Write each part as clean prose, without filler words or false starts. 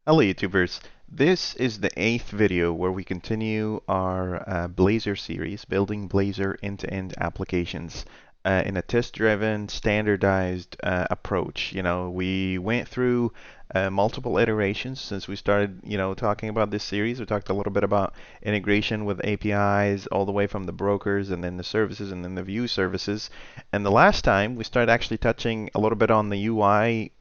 Hello YouTubers, this is the 8th video where we continue our Blazor series, building Blazor end-to-end applications in a test-driven, standardized approach. We went through multiple iterations since we started, talking about this series. We talked a little bit about integration with APIs all the way from the brokers and then the services and then the view services. And the last time we started actually touching a little bit on the UI,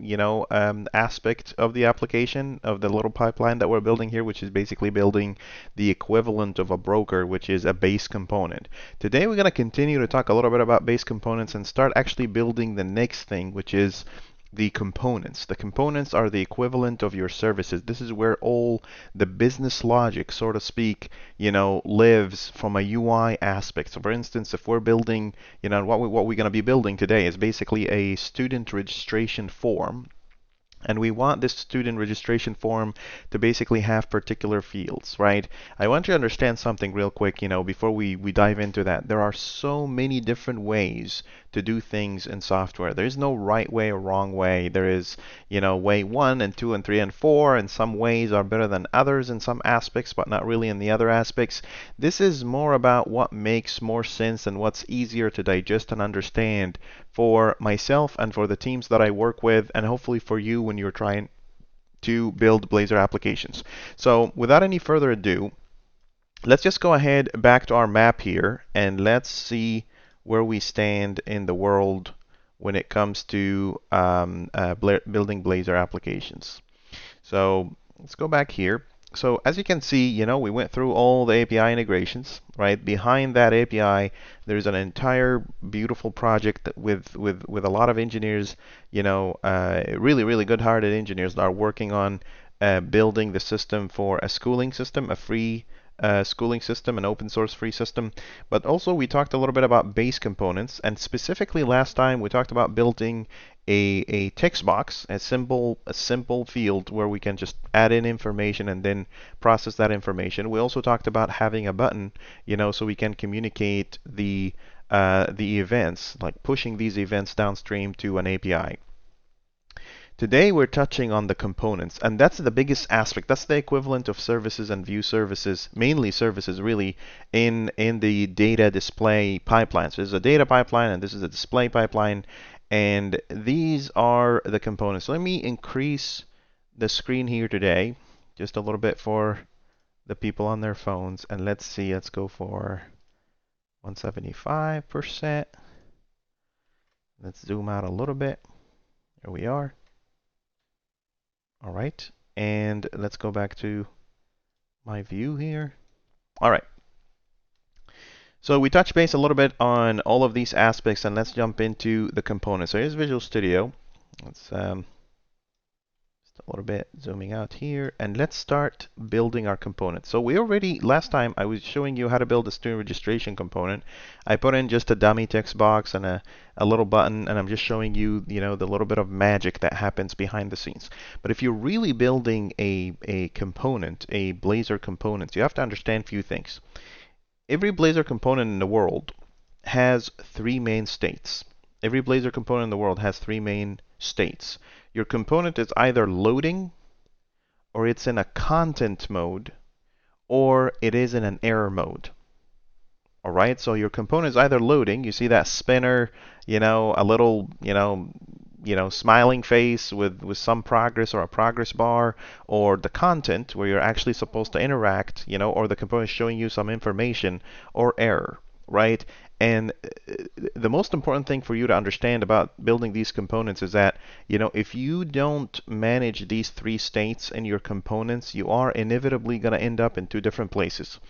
aspect of the application of the little pipeline that we're building here, which is basically building the equivalent of a broker, which is a base component. Today we're going to continue to talk a little bit about base components and start actually building the next thing, which is the components. The components are the equivalent of your services. This is where all the business logic, so to speak, lives from a UI aspect. So for instance, if we're building, what we're going to be building today is basically a student registration form. And we want this student registration form to basically have particular fields, right? I want you to understand something real quick, before we dive into that. There are so many different ways to do things in software. There is no right way or wrong way. There is, way 1 and 2 and 3 and 4, and some ways are better than others in some aspects, but not really in the other aspects. This is more about what makes more sense and what's easier to digest and understand for myself and for the teams that I work with, and hopefully for you when you're trying to build Blazor applications. So without any further ado, let's just go ahead back to our map here and let's see where we stand in the world when it comes to building Blazor applications. So let's go back here. So as you can see, we went through all the API integrations, right? Behind that API, there's an entire beautiful project with a lot of engineers, really, really good-hearted engineers that are working on building the system for a schooling system, a free schooling system, an open source free system. But also we talked a little bit about base components, and specifically last time we talked about building a text box, a simple field where we can just add in information and then process that information. We also talked about having a button, so we can communicate the events, like pushing these events downstream to an API. Today we're touching on the components, and that's the biggest aspect. That's the equivalent of services and view services, mainly services really, in the data display pipeline. So there's a data pipeline and this is a display pipeline, and these are the components. So let me increase the screen here today just a little bit for the people on their phones, and let's see, let's go for 175%. Let's zoom out a little bit. There we are. All right, and let's go back to my view here. All right. So we touched base a little bit on all of these aspects, and let's jump into the components. So here's Visual Studio. Let's just a little bit zooming out here, and let's start building our components. So we already, last time I was showing you how to build a student registration component. I put in just a dummy text box and a little button, and I'm just showing you, the little bit of magic that happens behind the scenes. But if you're really building a component, a Blazor component, you have to understand a few things. Every Blazor component in the world has three main states. Every Blazor component in the world has three main states. Your component is either loading, or it's in a content mode, or it is in an error mode. All right, so your component is either loading, you see that spinner, a little, smiling face with some progress or a progress bar, or the content where you're actually supposed to interact, or the component is showing you some information, or error, right? And the most important thing for you to understand about building these components is that, if you don't manage these three states in your components, you are inevitably going to end up in two different places.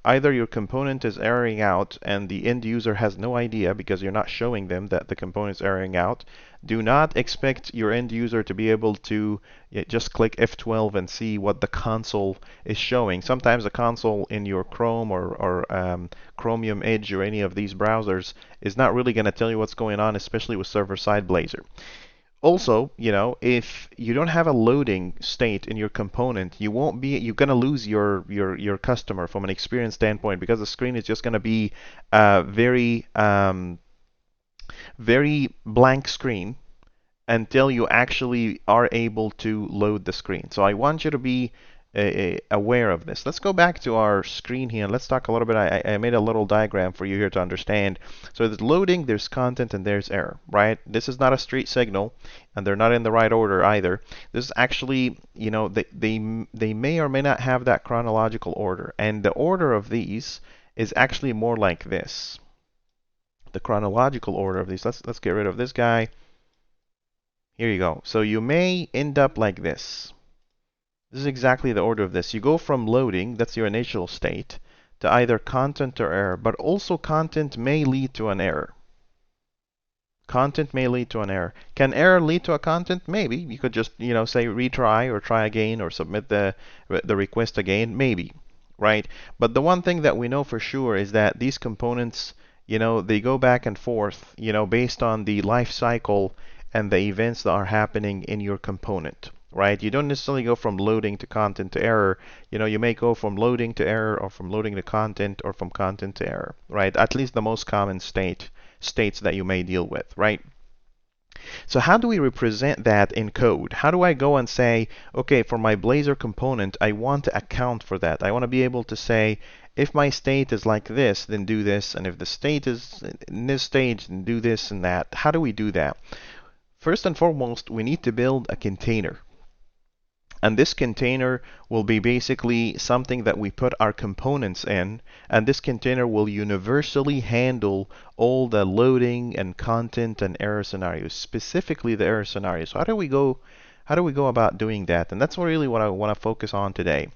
Either your component is erroring out and the end user has no idea because you're not showing them that the component is erroring out. Do not expect your end user to be able to just click F12 and see what the console is showing. Sometimes the console in your Chrome or Chromium Edge or any of these browsers is not really going to tell you what's going on, especially with server-side Blazor. Also, if you don't have a loading state in your component, you're going to lose your customer from an experience standpoint, because the screen is just going to be very blank screen, until you actually are able to load the screen. So I want you to be aware of this. Let's go back to our screen here and let's talk a little bit. I made a little diagram for you here to understand. So there's loading, there's content, and there's error, right? This is not a straight signal, and they're not in the right order either. This is actually, you know, they may or may not have that chronological order, and the order of these is actually more like this. The chronological order of these. Let's get rid of this guy. Here you go. So you may end up like this. This is exactly the order of this. You go from loading, that's your initial state, to either content or error, but also content may lead to an error. Content may lead to an error. Can error lead to a content? Maybe. You could just, you know, say retry or try again or submit the request again. Maybe, right? But the one thing that we know for sure is that these components, you know, they go back and forth, you know, based on the life cycle and the events that are happening in your component, right? You don't necessarily go from loading to content to error. You know, you may go from loading to error or from loading to content or from content to error, right? At least the most common states that you may deal with, right? So how do we represent that in code? How do I go and say, okay, for my Blazor component, I want to account for that. I want to be able to say, if my state is like this, then do this. And if the state is in this stage, then do this and that. How do we do that? First and foremost, we need to build a container. And this container will be basically something that we put our components in, and this container will universally handle all the loading and content and error scenarios, specifically the error scenarios. So how do we go about doing that? And that's really what I want to focus on today.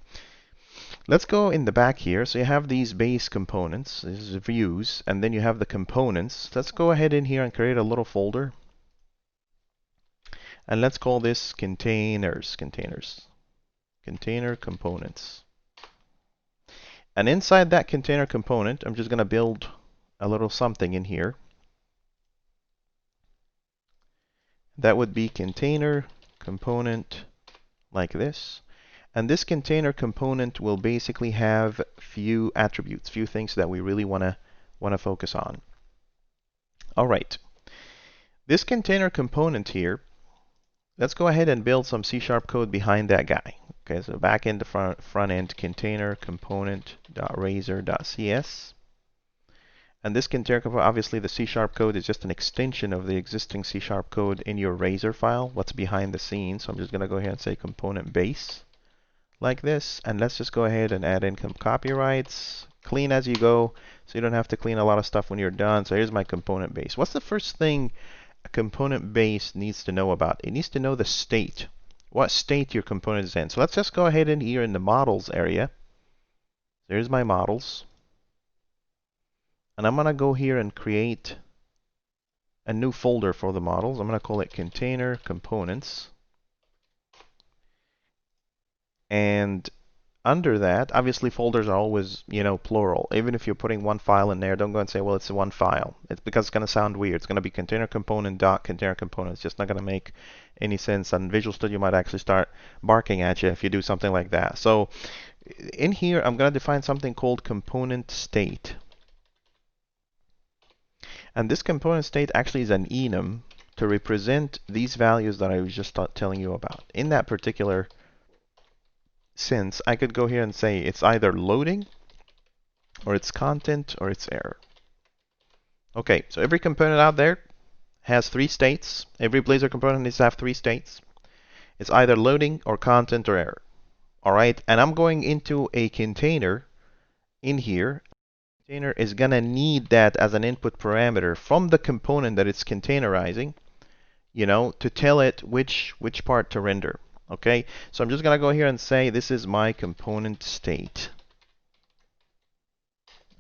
Let's go in the back here. So you have these base components, this is views, and then you have the components. Let's go ahead in here and create a little folder. And let's call this container components. And inside that container component, I'm just going to build a little something in here. That would be container component like this. And this container component will basically have few attributes, few things that we really want to focus on. All right. This container component here, let's go ahead and build some C# code behind that guy. Okay, so back end to front end container component.razor.cs. And this container component, obviously the C# code is just an extension of the existing C# code in your Razor file, what's behind the scenes. So I'm just going to go ahead and say component base like this. And let's just go ahead and add in some copyrights, clean as you go, so you don't have to clean a lot of stuff when you're done. So here's my component base. What's the first thing a component base needs to know about? It needs to know the state, what state your component is in. So let's just go ahead in here in the models area. There's my models. And I'm going to go here and create a new folder for the models. I'm going to call it container components. And under that, obviously folders are always, you know, plural. Even if you're putting one file in there, don't go and say, well, it's one file. It's because it's going to sound weird. It's going to be container component dot container component. It's just not going to make any sense. And Visual Studio might actually start barking at you if you do something like that. So in here, I'm going to define something called component state. And this component state actually is an enum to represent these values that I was just telling you about. In that particular sense, I could go here and say it's either loading, or it's content, or it's error. Okay, so every component out there has 3 states. Every Blazor component needs to have 3 states. It's either loading, or content, or error. All right, and I'm going into a container in here. The container is going to need that as an input parameter from the component that it's containerizing, you know, to tell it which part to render. Okay, so I'm just going to go here and say this is my component state.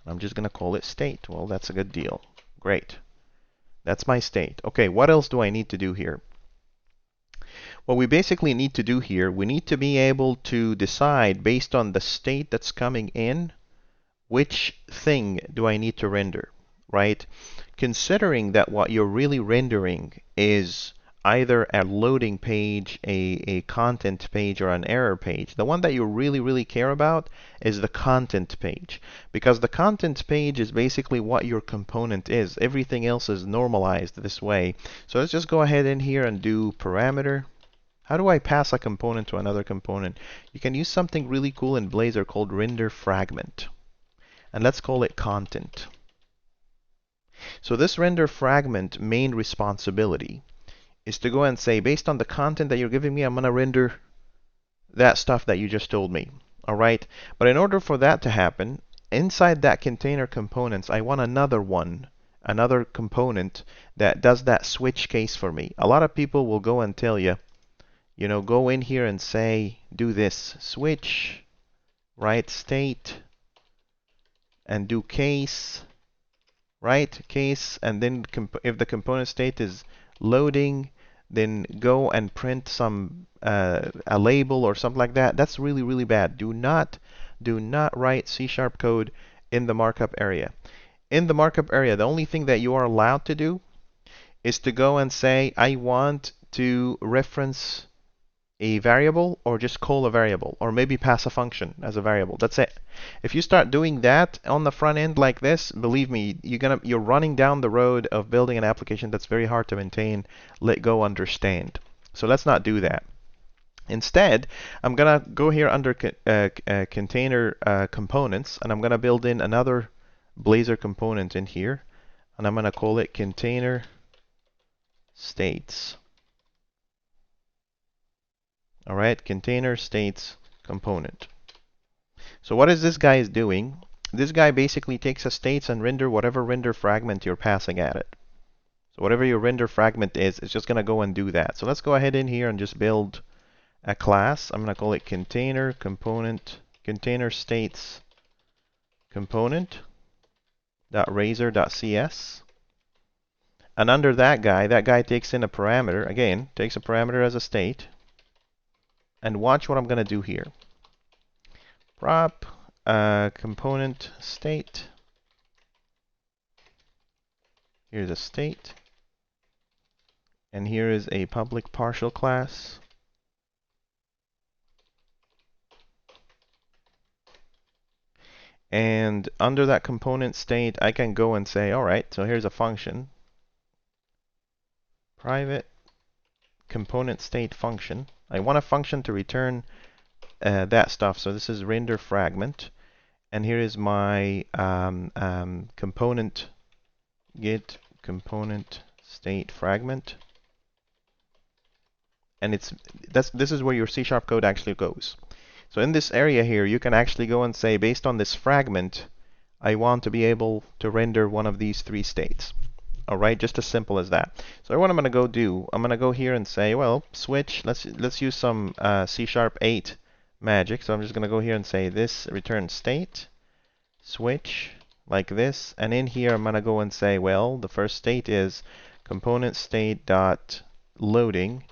I'm just going to call it state. Well, that's a good deal. Great. That's my state. Okay, what else do I need to do here? What we basically need to do here, we need to be able to decide based on the state that's coming in, which thing do I need to render, right? Considering that what you're really rendering is either a loading page, a content page, or an error page. The one that you really care about is the content page, because the content page is basically what your component is. Everything else is normalized this way. So let's just go ahead in here and do parameter. How do I pass a component to another component? You can use something really cool in Blazor called render fragment. And let's call it content. So this render fragment main responsibility is to go and say, based on the content that you're giving me, I'm going to render that stuff that you just told me. All right. But in order for that to happen, inside that container components, I want another component that does that switch case for me. A lot of people will go and tell you, go in here and say, do this switch, right, state, and do case, right, case, and then if the component state is loading, then go and print some a label or something like that. That's really bad. Do not write C# code in the markup area. In the markup area, the only thing that you are allowed to do is to go and say, I want to reference a variable, or just call a variable, or maybe pass a function as a variable. That's it. If you start doing that on the front end like this, believe me, you're running down the road of building an application that's very hard to maintain, let go, understand. So let's not do that. Instead, I'm gonna go here under container components, and I'm gonna build in another Blazor component in here, and I'm gonna call it container states. All right, container states component. So what is this guy is doing? This guy basically takes a states and render whatever render fragment you're passing at it. So whatever your render fragment is, it's just going to go and do that. So let's go ahead in here and just build a class. I'm going to call it container component, container states component .razor.cs. And under that guy takes in a parameter, again, takes a parameter as a state. And watch what I'm going to do here. Prop component state. Here's a state. And here is a public partial class. And under that component state, I can go and say, all right, so here's a function. Private component state function. I want a function to return that stuff. So this is render fragment, and here is my component get component state fragment, and this is where your C# code actually goes. So in this area here, you can actually go and say, based on this fragment, I want to be able to render one of these three states. All right, just as simple as that. So what I'm going to go do, I'm going to go here and say, well, switch. Let's use some C#8 magic. So I'm just going to go here and say this return state, switch like this, and in here I'm going to go and say, well, the first state is component state dot loading.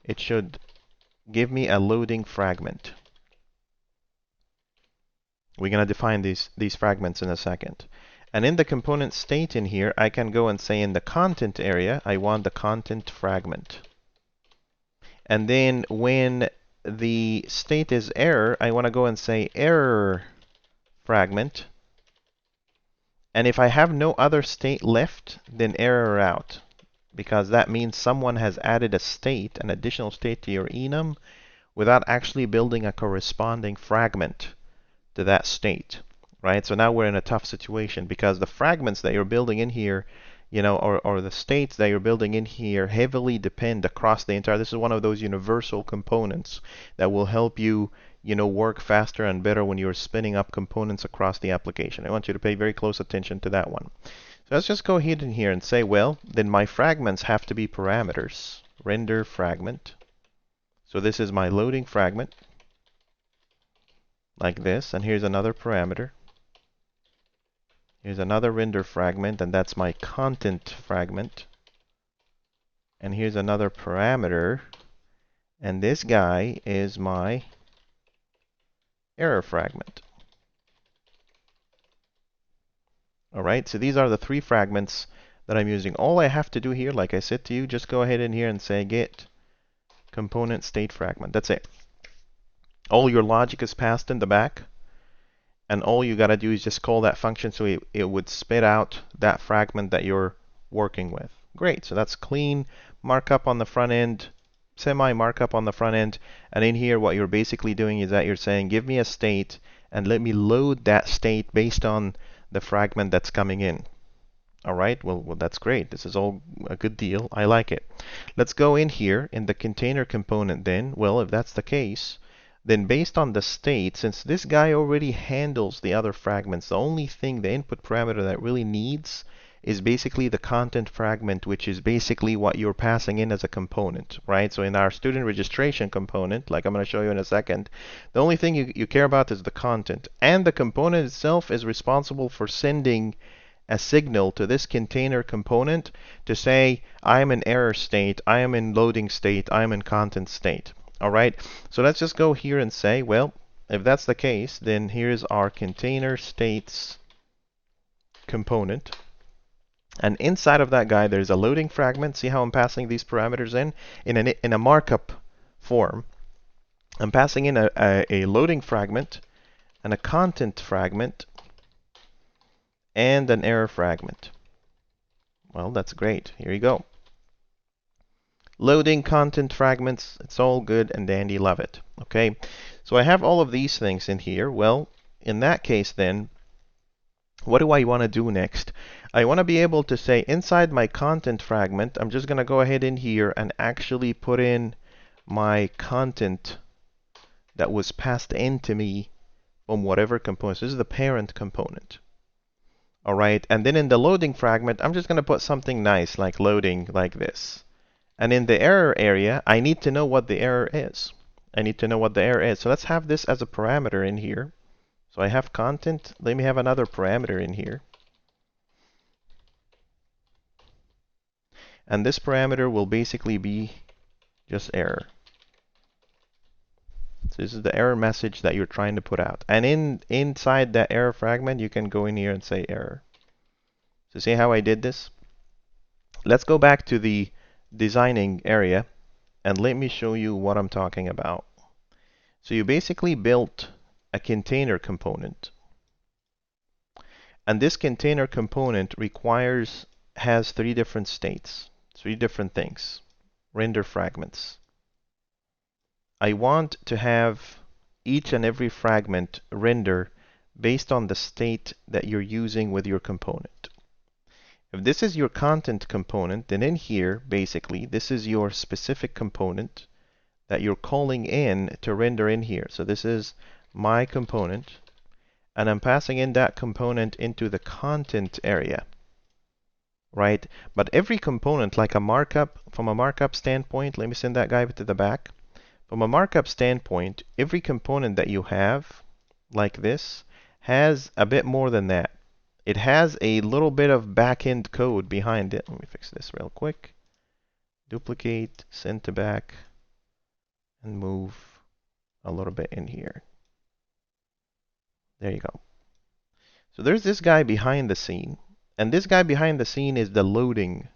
It should give me a loading fragment. We're going to define these fragments in a second. And in the component state in here, I can go and say in the content area, I want the content fragment. And then when the state is error, I want to go and say error fragment. And if I have no other state left, then error out, because that means someone has added a state, an additional state to your enum, without actually building a corresponding fragment to that state. Right? So now we're in a tough situation, because the fragments that you're building in here, or the states that you're building in here heavily depend across the entire. This is one of those universal components that will help you, work faster and better when you're spinning up components across the application. I want you to pay very close attention to that one. So let's just go ahead in here and say, well, then my fragments have to be parameters. Render fragment. So this is my loading fragment, like this, and here's another parameter. Here's another render fragment, and that's my content fragment. And here's another parameter, and this guy is my error fragment. All right, so these are the three fragments that I'm using. All I have to do here, like I said to you, just go ahead in here and say git component state fragment. That's it. All your logic is passed in the back, and all you got to do is just call that function so it would spit out that fragment that you're working with. Great, so that's clean markup on the front end, semi markup on the front end, and in here what you're basically doing is that you're saying give me a state and let me load that state based on the fragment that's coming in. All right, well, that's great. This is all a good deal. I like it. Let's go in here in the container component then. Well, if that's the case, then based on the state, since this guy already handles the other fragments, the only thing, the input parameter that really needs is basically the content fragment, which is basically what you're passing in as a component, right? So in our student registration component, like I'm going to show you in a second, the only thing you care about is the content. And the component itself is responsible for sending a signal to this container component to say, I am in error state, I am in loading state, I am in content state. All right, so let's just go here and say, well, if that's the case, then here's our container states component. And inside of that guy, there's a loading fragment. See how I'm passing these parameters in a markup form. I'm passing in a loading fragment and a content fragment and an error fragment. Well, that's great. Here you go. Loading content fragments, it's all good and dandy, love it. Okay, so I have all of these things in here. Well, in that case then, what do I want to do next? I want to be able to say inside my content fragment, I'm just going to go ahead in here and actually put in my content that was passed into me from whatever component. So this is the parent component. All right, and then in the loading fragment, I'm just going to put something nice like loading like this. And in the error area, I need to know what the error is. I need to know what the error is. So let's have this as a parameter in here. So I have content. Let me have another parameter in here. And this parameter will basically be just error. So this is the error message that you're trying to put out. And inside that error fragment, you can go in here and say error. So see how I did this? Let's go back to the designing area and let me show you what I'm talking about. So you basically built a container component, and this container component has three different states, three different things. Render fragments. I want to have each and every fragment render based on the state that you're using with your component. If this is your content component, then in here, basically, this is your specific component that you're calling in to render in here. So this is my component, and I'm passing in that component into the content area, right? But every component, like a markup, from a markup standpoint, let me send that guy to the back. From a markup standpoint, every component that you have, like this, has a bit more than that. It has a little bit of back-end code behind it. Let me fix this real quick. Duplicate, send to back, and move a little bit in here. There you go. So there's this guy behind the scene, and this guy behind the scene is the loading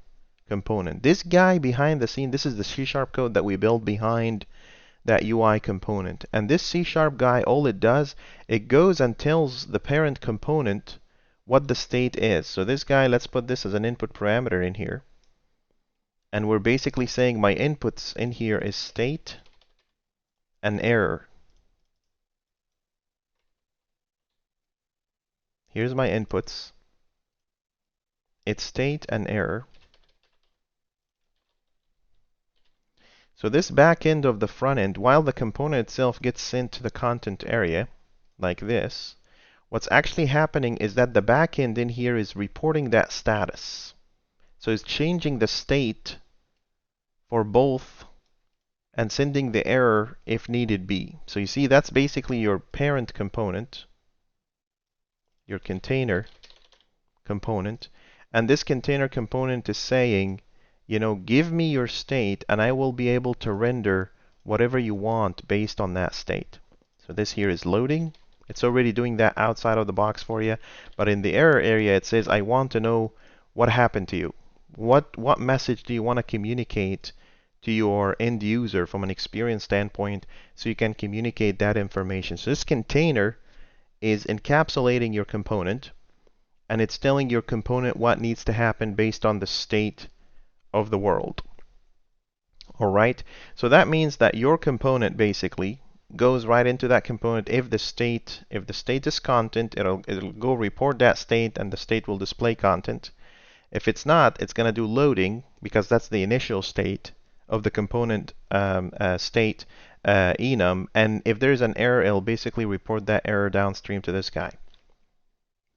component. This guy behind the scene, this is the C# code that we build behind that UI component. And this C# guy, all it does, it goes and tells the parent component what the state is. So this guy, let's put this as an input parameter in here. And we're basically saying my inputs in here is state and error. Here's my inputs. It's state and error. So this back end of the front end, while the component itself gets sent to the content area, like this, what's actually happening is that the back end in here is reporting that status. So it's changing the state for both and sending the error if needed be. So you see, that's basically your parent component, your container component, and this container component is saying, you know, give me your state and I will be able to render whatever you want based on that state. So this here is loading. It's already doing that outside of the box for you, but in the error area it says I want to know what happened to you. What message do you want to communicate to your end user from an experience standpoint so you can communicate that information. So this container is encapsulating your component, and it's telling your component what needs to happen based on the state of the world. All right, so that means that your component basically goes right into that component. If the state is content, it'll go report that state, and the state will display content. If it's not, it's going to do loading, because that's the initial state of the component state enum. And if there's an error, it'll basically report that error downstream to this guy.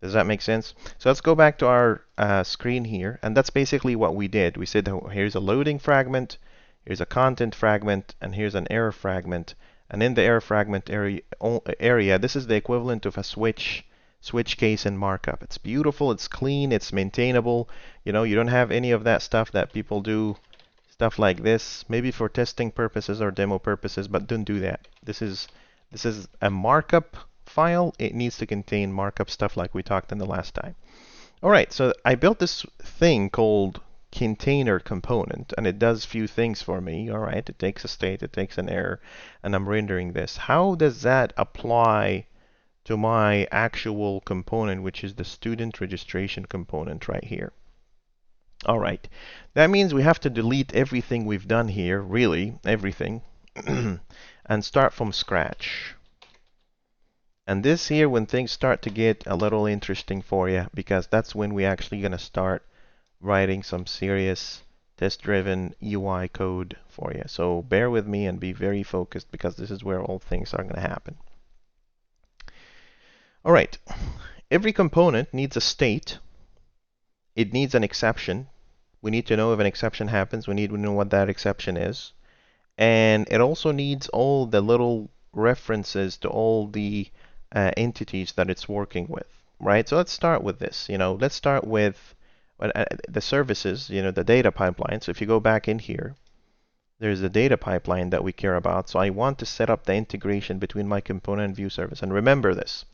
Does that make sense? So let's go back to our screen here, and that's basically what we did. We said, here's a loading fragment, here's a content fragment, and here's an error fragment. And in the error fragment area, this is the equivalent of a switch case and markup. It's beautiful, it's clean, it's maintainable. You know, you don't have any of that stuff that people do, stuff like this, maybe for testing purposes or demo purposes, but don't do that. This is a markup file. It needs to contain markup stuff like we talked in the last time. All right, so I built this thing called container component, and it does few things for me. All right, it takes a state, it takes an error, and I'm rendering this. How does that apply to my actual component, which is the student registration component right here? All right, that means we have to delete everything we've done here, really everything, and start from scratch. And this here, when things start to get a little interesting for you, because that's when we actually going to start writing some serious test-driven UI code for you. So bear with me and be very focused, because this is where all things are going to happen. All right, every component needs a state. It needs an exception. We need to know if an exception happens. We need to know what that exception is. And it also needs all the little references to all the entities that it's working with, right? So let's start with this. You know, let's start with the services, you know, the data pipeline. So if you go back in here, there's the data pipeline that we care about. So I want to set up the integration between my component and view service. And remember this,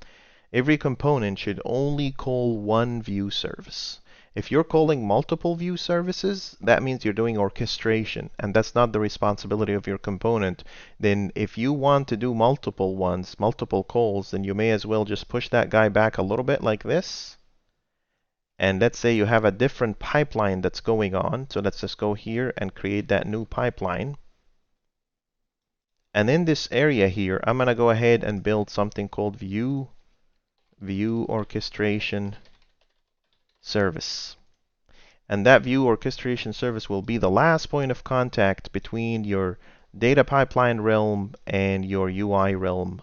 every component should only call one view service. If you're calling multiple view services, that means you're doing orchestration, and that's not the responsibility of your component. Then if you want to do multiple ones, multiple calls, then you may as well just push that guy back a little bit like this. And let's say you have a different pipeline that's going on. So let's just go here and create that new pipeline. And in this area here, I'm going to go ahead and build something called view orchestration service. And that view orchestration service will be the last point of contact between your data pipeline realm and your UI realm,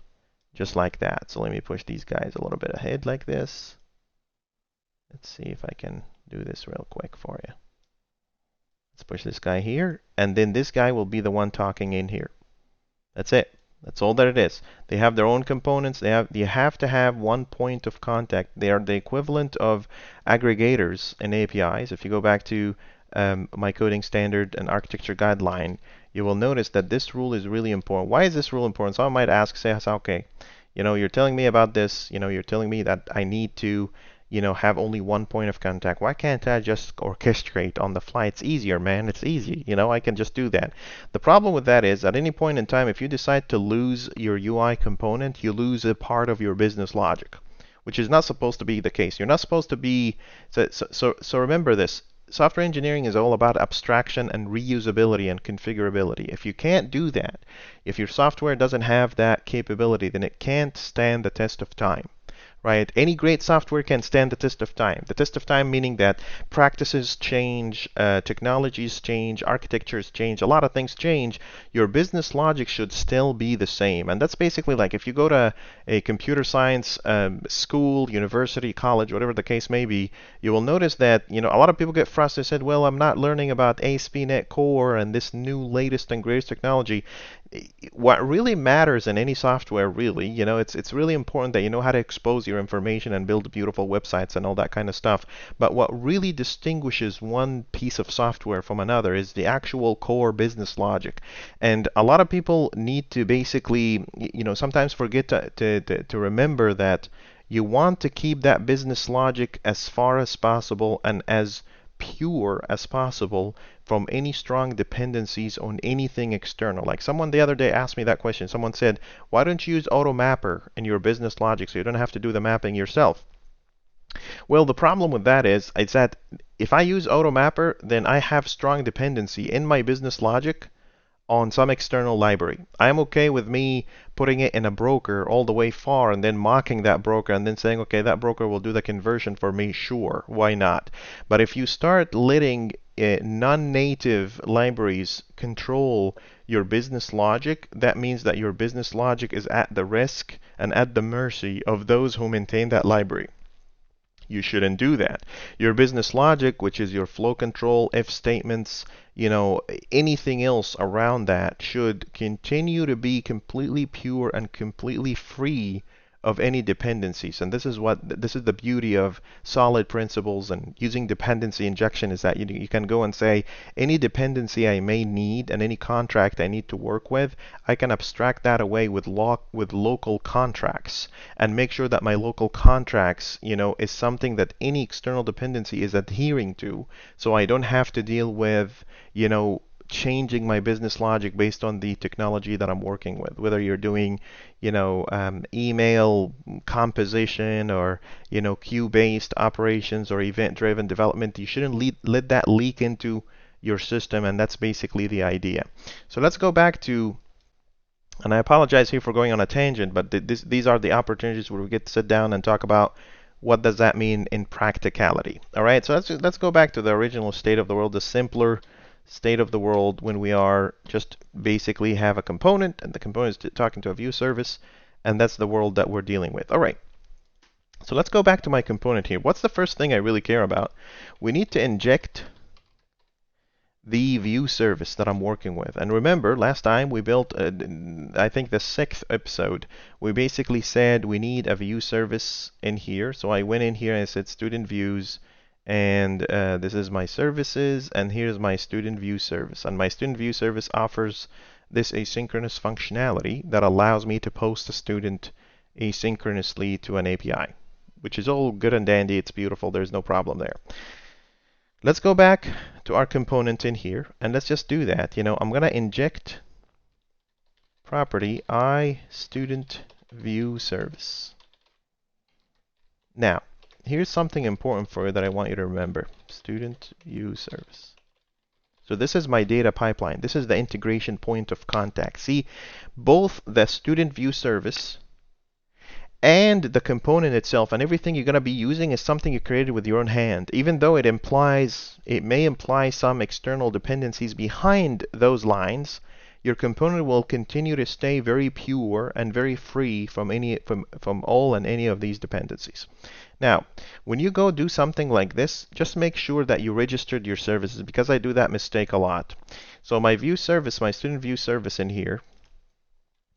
just like that. So let me push these guys a little bit ahead like this. Let's see if I can do this real quick for you. Let's push this guy here, and then this guy will be the one talking in here. That's it. That's all that it is. They have their own components. You have to have one point of contact. They are the equivalent of aggregators in APIs. If you go back to my coding standard and architecture guideline, you will notice that this rule is really important. Why is this rule important? Someone might ask, say, okay, you know, you're telling me about this. You know, you're telling me that I need to, you know, have only one point of contact. Why can't I just orchestrate on the fly? It's easier, man. It's easy. You know, I can just do that. The problem with that is, at any point in time, if you decide to lose your UI component, you lose a part of your business logic, which is not supposed to be the case. You're not supposed to be, so remember this. Software engineering is all about abstraction and reusability and configurability. If you can't do that, if your software doesn't have that capability, then it can't stand the test of time. Right? Any great software can stand the test of time. The test of time meaning that practices change, technologies change, architectures change, a lot of things change. Your business logic should still be the same. And that's basically like if you go to a computer science school, university, college, whatever the case may be, you will notice that, you know, a lot of people get frustrated, said, well, I'm not learning about ASP.NET Core and this new latest and greatest technology. What really matters in any software, really, you know, it's really important that you know how to expose your information and build beautiful websites and all that kind of stuff. But what really distinguishes one piece of software from another is the actual core business logic. And a lot of people need to basically, you know, sometimes forget to remember that you want to keep that business logic as far as possible and as pure as possible from any strong dependencies on anything external. Like someone the other day asked me that question. Someone said, why don't you use AutoMapper in your business logic so you don't have to do the mapping yourself? Well, the problem with that is that if I use AutoMapper, then I have strong dependency in my business logic on some external library. I'm okay with me putting it in a broker all the way far and then mocking that broker and then saying, okay, that broker will do the conversion for me. Sure, why not? But if you start letting non-native libraries control your business logic, that means that your business logic is at the risk and at the mercy of those who maintain that library. You shouldn't do that. Your business logic, which is your flow control, if statements, anything else around that should continue to be completely pure and completely free of any dependencies. And this is the beauty of solid principles and using dependency injection, is that you can go and say any dependency I may need and any contract I need to work with, I can abstract that away with local contracts and make sure that my local contracts, is something that any external dependency is adhering to, so I don't have to deal with, changing my business logic based on the technology that I'm working with. Whether you're doing, email composition or, queue-based operations or event-driven development, you shouldn't let that leak into your system, and that's basically the idea. So let's go back to, and I apologize here for going on a tangent, but these are the opportunities where we get to sit down and talk about what does that mean in practicality. All right, so let's go back to the original state of the world, the simpler state of the world, when we are just basically have a component and the component is talking to a view service, and that's the world that we're dealing with. All right, so let's go back to my component here. What's the first thing I really care about? We need to inject the view service that I'm working with. And remember, last time we built, I think the 6th episode, we basically said we need a view service in here. So I went in here and I said student views, and this is my services, and here's my student view service. And my student view service offers this asynchronous functionality that allows me to post a student asynchronously to an API, which is all good and dandy. It's beautiful. There's no problem there. Let's go back to our component in here, and let's just do that. I'm going to inject property iStudentViewService. Now, here's something important for you that I want you to remember. Student view service. So this is my data pipeline. This is the integration point of contact. See, both the student view service and the component itself and everything you're going to be using is something you created with your own hand, even though it may imply some external dependencies behind those lines. Your component will continue to stay very pure and very free from all and any of these dependencies. Now, when you go do something like this, just make sure that you registered your services, because I do that mistake a lot. So my view service, my student view service in here,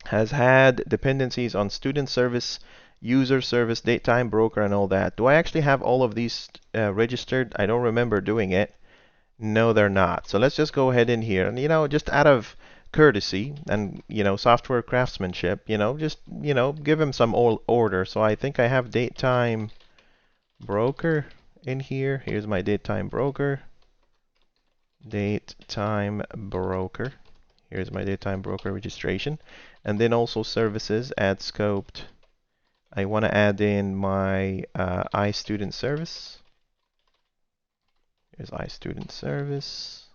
has had dependencies on student service, user service, datetime broker, and all that. Do I actually have all of these registered? I don't remember doing it. No, they're not. So let's just go ahead in here and, just out of courtesy and, software craftsmanship, just, give him some order. So I think I have datetime broker in here. Here's my datetime broker. Datetime broker. Here's my datetime broker registration. And then also services, add scoped. I want to add in my iStudent service. Here's iStudent service.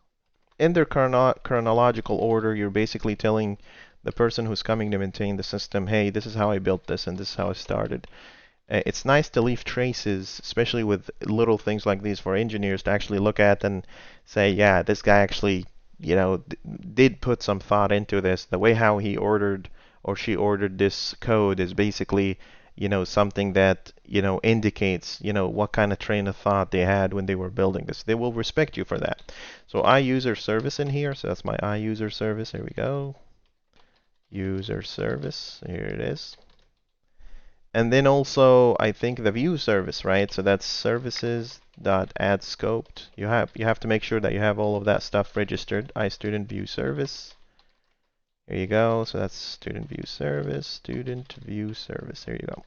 In their chronological order, you're basically telling the person who's coming to maintain the system, hey, this is how I built this and this is how I started. It's nice to leave traces, especially with little things like these, for engineers to actually look at and say, yeah, this guy actually, did put some thought into this. The way how he ordered or she ordered this code is basically, something that, indicates, what kind of train of thought they had when they were building this. They will respect you for that. So iUser service in here. So that's my iUser service. Here we go. User service. Here it is. And then also, I think the view service, right? So that's services.addScoped. You have to make sure that you have all of that stuff registered. iStudent view service. Here you go. So that's student view service, student view service. There you go.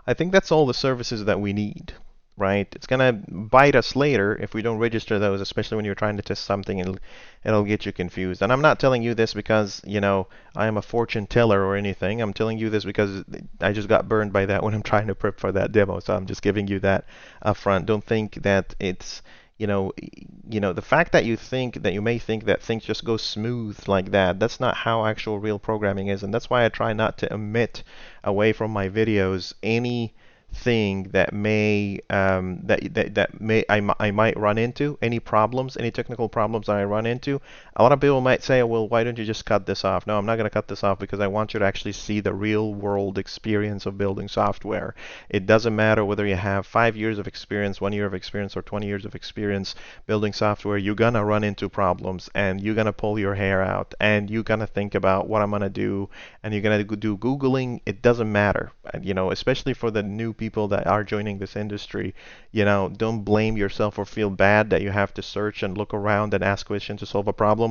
I think that's all the services that we need. right? It's going to bite us later if we don't register those, especially when you're trying to test something, and it'll get you confused. And I'm not telling you this because, I am a fortune teller or anything. I'm telling you this because I just got burned by that when I'm trying to prep for that demo. So I'm just giving you that up front. Don't think that it's, the fact that you may think that things just go smooth like that, that's not how actual real programming is. And that's why I try not to omit away from my videos any thing that may I might run into, any problems, any technical problems that I run into. A lot of people might say, well, why don't you just cut this off? No, I'm not going to cut this off because I want you to actually see the real world experience of building software. It doesn't matter whether you have 5 years of experience, 1 year of experience, or 20 years of experience building software. You're going to run into problems, and you're going to pull your hair out, and you're going to think about what I'm going to do, and you're going to do Googling. It doesn't matter, especially for the new people that are joining this industry. Don't blame yourself or feel bad that you have to search and look around and ask questions to solve a problem.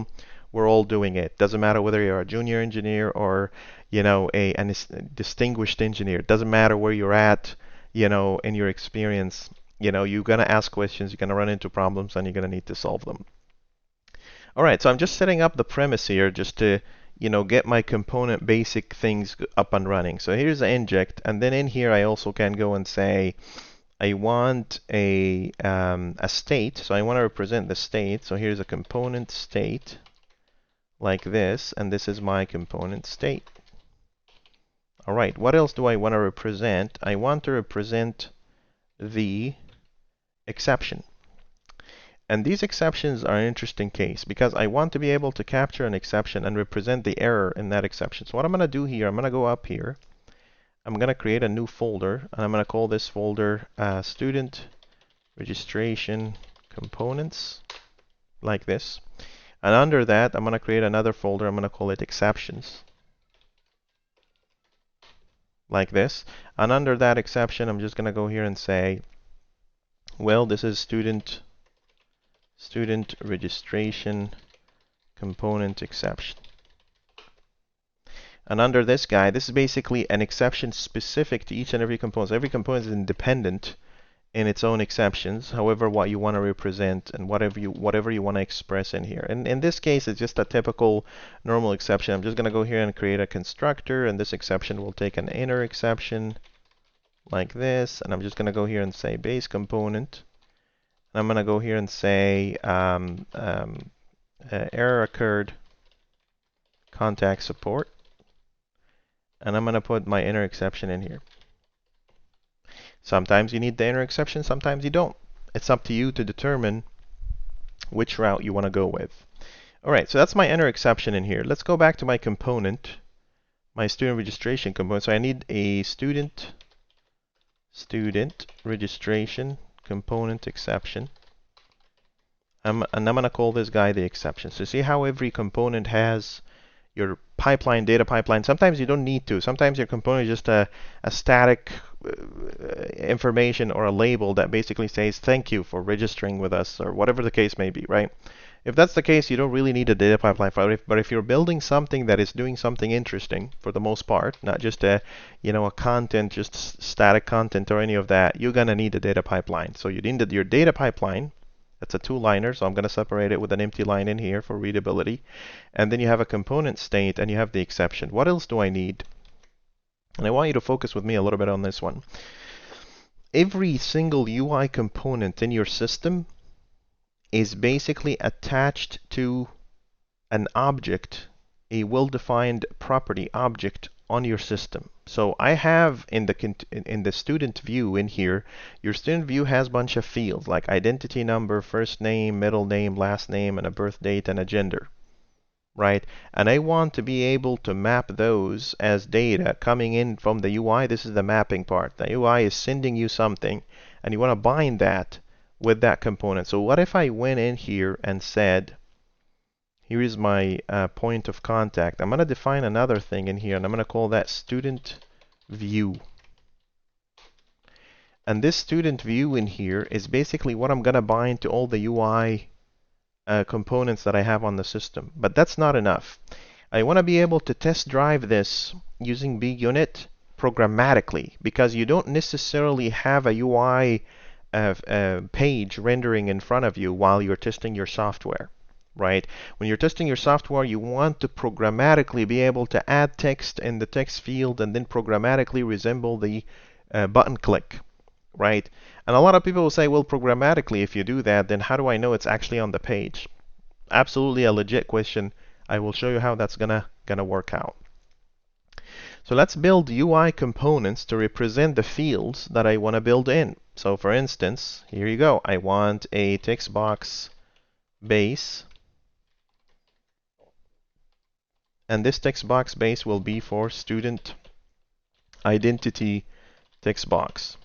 We're all doing it. Doesn't matter whether you're a junior engineer or, a distinguished engineer. It doesn't matter where you're at, in your experience. You're going to ask questions, you're going to run into problems, and you're going to need to solve them. All right, so I'm just setting up the premise here just to get my component basic things up and running. So here's the inject, and then in here I also can go and say I want a state. So I want to represent the state. So here's a component state like this, and this is my component state. All right, what else do I want to represent? I want to represent the exception. And these exceptions are an interesting case because I want to be able to capture an exception and represent the error in that exception. So what I'm going to do here, I'm going to go up here. I'm going to create a new folder, and I'm going to call this folder student registration components, like this. And under that, I'm going to create another folder. I'm going to call it exceptions, like this. And under that exception, I'm just going to go here and say, well, this is student registration component exception. And under this guy, this is basically an exception specific to each and every component. So every component is independent in its own exceptions. However, what you want to represent and whatever you want to express in here. And in this case, it's just a typical normal exception. I'm just going to go here and create a constructor, and this exception will take an inner exception like this. And I'm just going to go here and say base component. And I'm going to go here and say error occurred, contact support. And I'm going to put my inner exception in here. Sometimes you need the inner exception, sometimes you don't. It's up to you to determine which route you want to go with. All right, so that's my inner exception in here. Let's go back to my component, my student registration component. So I need a student registration component exception. And I'm going to call this guy the exception. So see how every component has your pipeline, data pipeline. Sometimes you don't need to. Sometimes your component is just a static information or a label that basically says thank you for registering with us, or whatever the case may be, right? If that's the case, you don't really need a data pipeline for it. But if you're building something that is doing something interesting, for the most part, not just a content, just static content or any of that, you're gonna need a data pipeline. So you need your data pipeline. That's a two-liner, so I'm going to separate it with an empty line in here for readability. And then you have a component state, and you have the exception. What else do I need? And I want you to focus with me a little bit on this one. Every single UI component in your system is basically attached to an object, a well-defined property object on your system. So I have in the student view in here, your student view has a bunch of fields like identity number, first name, middle name, last name, and a birth date and a gender, right? And I want to be able to map those as data coming in from the UI. This is the mapping part. The UI is sending you something, and you want to bind that with that component. So what if I went in here and said, here is my point of contact. I'm going to define another thing in here, and I'm going to call that student view. And this student view in here is basically what I'm going to bind to all the UI components that I have on the system. But that's not enough. I want to be able to test drive this using bUnit programmatically, because you don't necessarily have a UI page rendering in front of you while you're testing your software, right? When you're testing your software, you want to programmatically be able to add text in the text field and then programmatically resemble the button click, right? And a lot of people will say, well, programmatically, if you do that, then how do I know it's actually on the page? Absolutely a legit question. I will show you how that's gonna work out. So let's build UI components to represent the fields that I want to build in. So for instance, here you go. I want a text box base. And this text box base will be for student identity text box.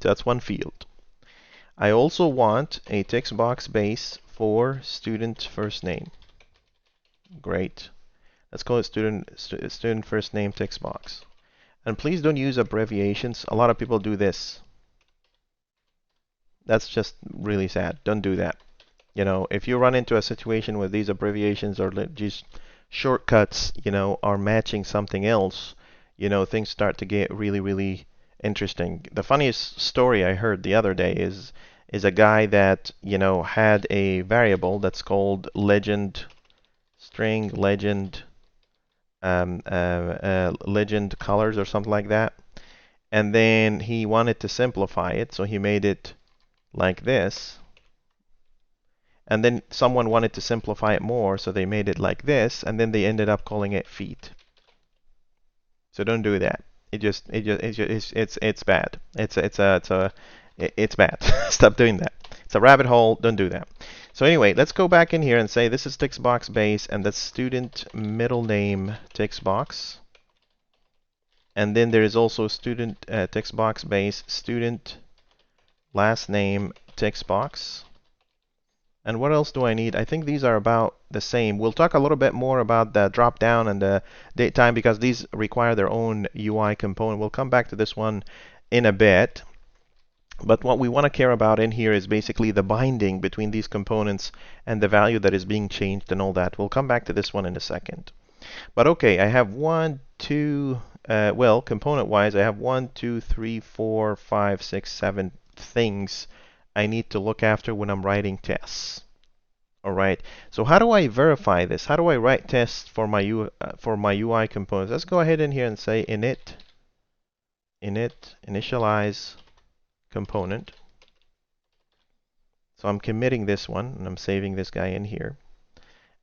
So that's one field. I also want a text box base for student first name. Great. Let's call it student first name text box. And please don't use abbreviations. A lot of people do this. That's just really sad. Don't do that. You know, if you run into a situation where these abbreviations or just shortcuts, you know, are matching something else, you know, things start to get really, really interesting. The funniest story I heard the other day is a guy that, you know, had a variable that's called legend, string legend, legend colors or something like that. And then he wanted to simplify it, so he made it like this. And then someone wanted to simplify it more, so they made it like this, and then they ended up calling it feet. So don't do that. It's bad. It's bad. Stop doing that. It's a rabbit hole. Don't do that. So anyway, let's go back in here and say this is text box base, and that's student middle name text box. And then there is also student text box base student last name text box. And what else do I need? I think these are about the same. We'll talk a little bit more about the drop down and the date time because these require their own UI component. We'll come back to this one in a bit. But what we want to care about in here is basically the binding between these components and the value that is being changed and all that. We'll come back to this one in a second. But okay, I have well, component-wise, I have 1, 2, 3, 4, 5, 6, 7 things I need to look after when I'm writing tests. All right. So how do I verify this? How do I write tests for my UI components? Let's go ahead in here and say initialize component. So I'm committing this one and I'm saving this guy in here.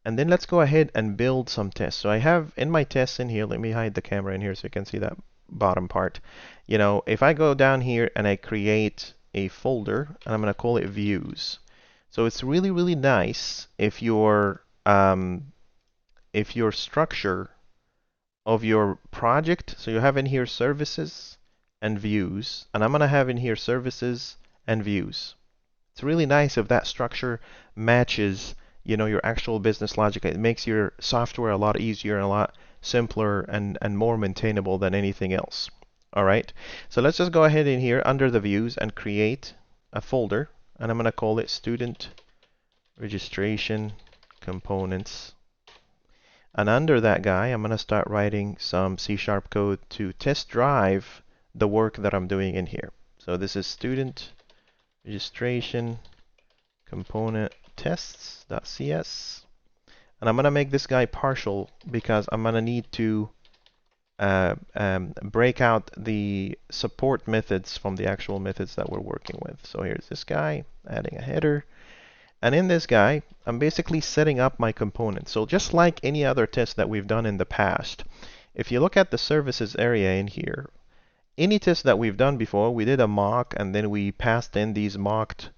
And then let's go ahead and build some tests. So I have in my tests in here, let me hide the camera in here so you can see that bottom part. You know, if I go down here and I create a folder, and I'm going to call it views. So it's really, really nice if your structure of your project, so you have in here services and views, and I'm going to have in here services and views. It's really nice if that structure matches, you know, your actual business logic. It makes your software a lot easier and a lot simpler and more maintainable than anything else. All right, so let's just go ahead in here under the views and create a folder, and I'm going to call it student registration components. And under that guy, I'm going to start writing some C# code to test drive the work that I'm doing in here. So this is student registration component tests.cs, and I'm going to make this guy partial because I'm going to need to break out the support methods from the actual methods that we're working with. So here's this guy, adding a header. And in this guy, I'm basically setting up my components. So just like any other test that we've done in the past, if you look at the services area in here, any test that we've done before, we did a mock and then we passed in these mocked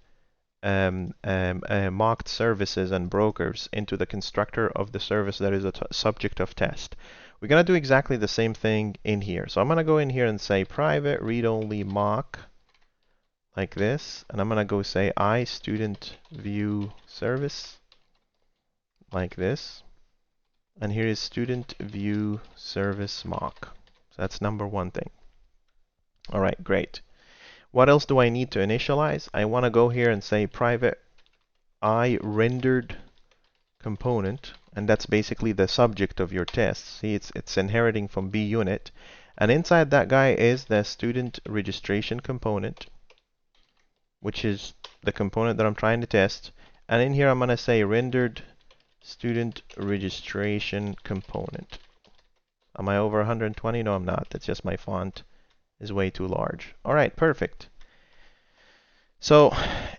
services and brokers into the constructor of the service that is a subject of test. We're going to do exactly the same thing in here. So I'm going to go in here and say private read-only mock like this, and I'm going to go say student view service like this, and here is student view service mock. So that's number one thing. All right, great. What else do I need to initialize? I want to go here and say private rendered component, and that's basically the subject of your test. See, it's inheriting from bUnit, and inside that guy is the student registration component. which is the component that I'm trying to test. And in here, I'm going to say rendered student registration component. Am I over 120? No, I'm not. That's just my font is way too large. All right, perfect. So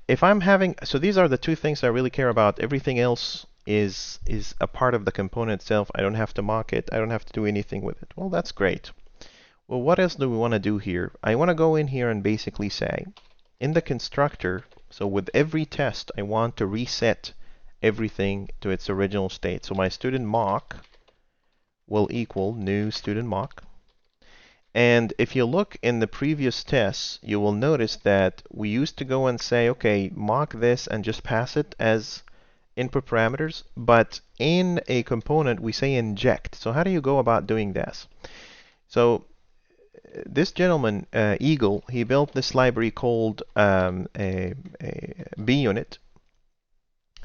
if I'm having, so these are the two things I really care about. Everything else is a part of the component itself. I don't have to mock it. I don't have to do anything with it. Well, that's great. Well, what else do we want to do here? I want to go in here and basically say, in the constructor, so with every test, I want to reset everything to its original state. So my student mock will equal new student mock. And if you look in the previous tests, you will notice that we used to go and say, okay, mock this and just pass it as input parameters. But in a component, we say inject. So how do you go about doing this? So this gentleman, Eagle, he built this library called a bUnit.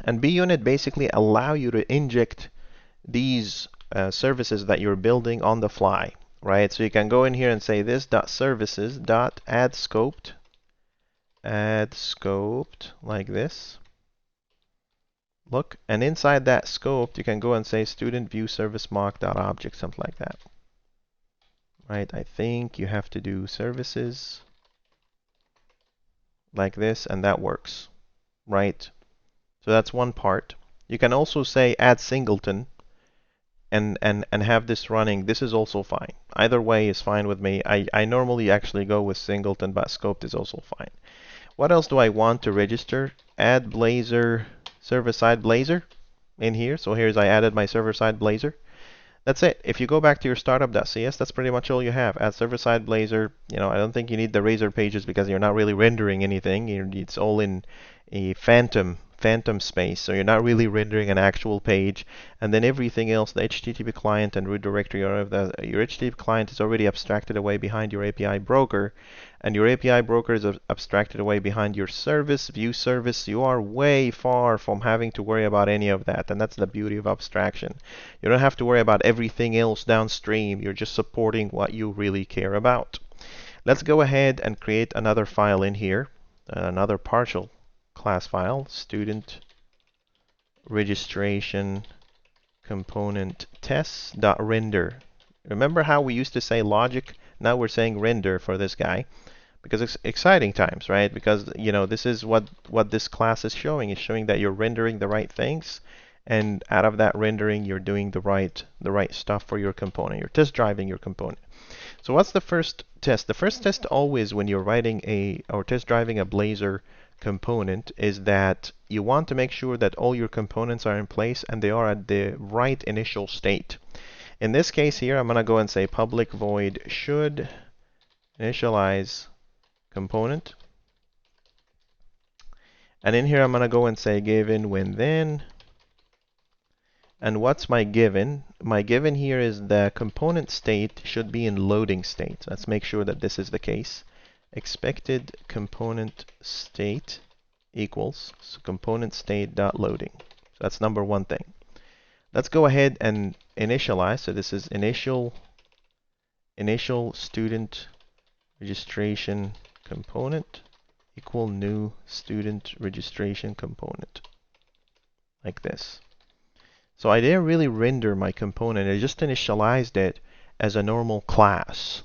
And bUnit basically allow you to inject these services that you're building on the fly, right? So you can go in here and say this .services .add scoped like this. Look, and inside that scoped, you can go and say student view service mock.object, something like that. Right, I think you have to do services like this, and that works, right? So that's one part. You can also say add singleton and have this running. This is also fine. Either way is fine with me. I normally actually go with singleton, but scoped is also fine. What else do I want to register? Add Blazor, server-side Blazor in here. So here's I added my server-side Blazor. That's it. If you go back to your startup.cs, that's pretty much all you have. Add server-side Blazor. You know, I don't think you need the Razor pages because you're not really rendering anything. It's all in a phantom space, so you're not really rendering an actual page. And then everything else, the HTTP client and root directory, your HTTP client is already abstracted away behind your API broker, and your API broker is abstracted away behind your service, view service. You are way far from having to worry about any of that, and that's the beauty of abstraction. You don't have to worry about everything else downstream. You're just supporting what you really care about. Let's go ahead and create another file in here, another partial class file, student registration component tests.render. Remember how we used to say logic? Now we're saying render for this guy, because it's exciting times, right? Because you know this is what this class is showing. It's showing that you're rendering the right things, and out of that rendering, you're doing the right stuff for your component. You're test driving your component. So what's the first test? The first test always when you're writing or test driving a Blazor component is that you want to make sure that all your components are in place and they are at the right initial state. In this case here, I'm going to go and say public void should initialize component. And in here, I'm going to go and say given when then. And what's my given? My given here is the component state should be in loading state. Let's make sure that this is the case. Expected component state equals so component state dot loading. So that's number one thing. Let's go ahead and initialize. So this is initial student registration component equal new student registration component, like this. So I didn't really render my component. I just initialized it as a normal class.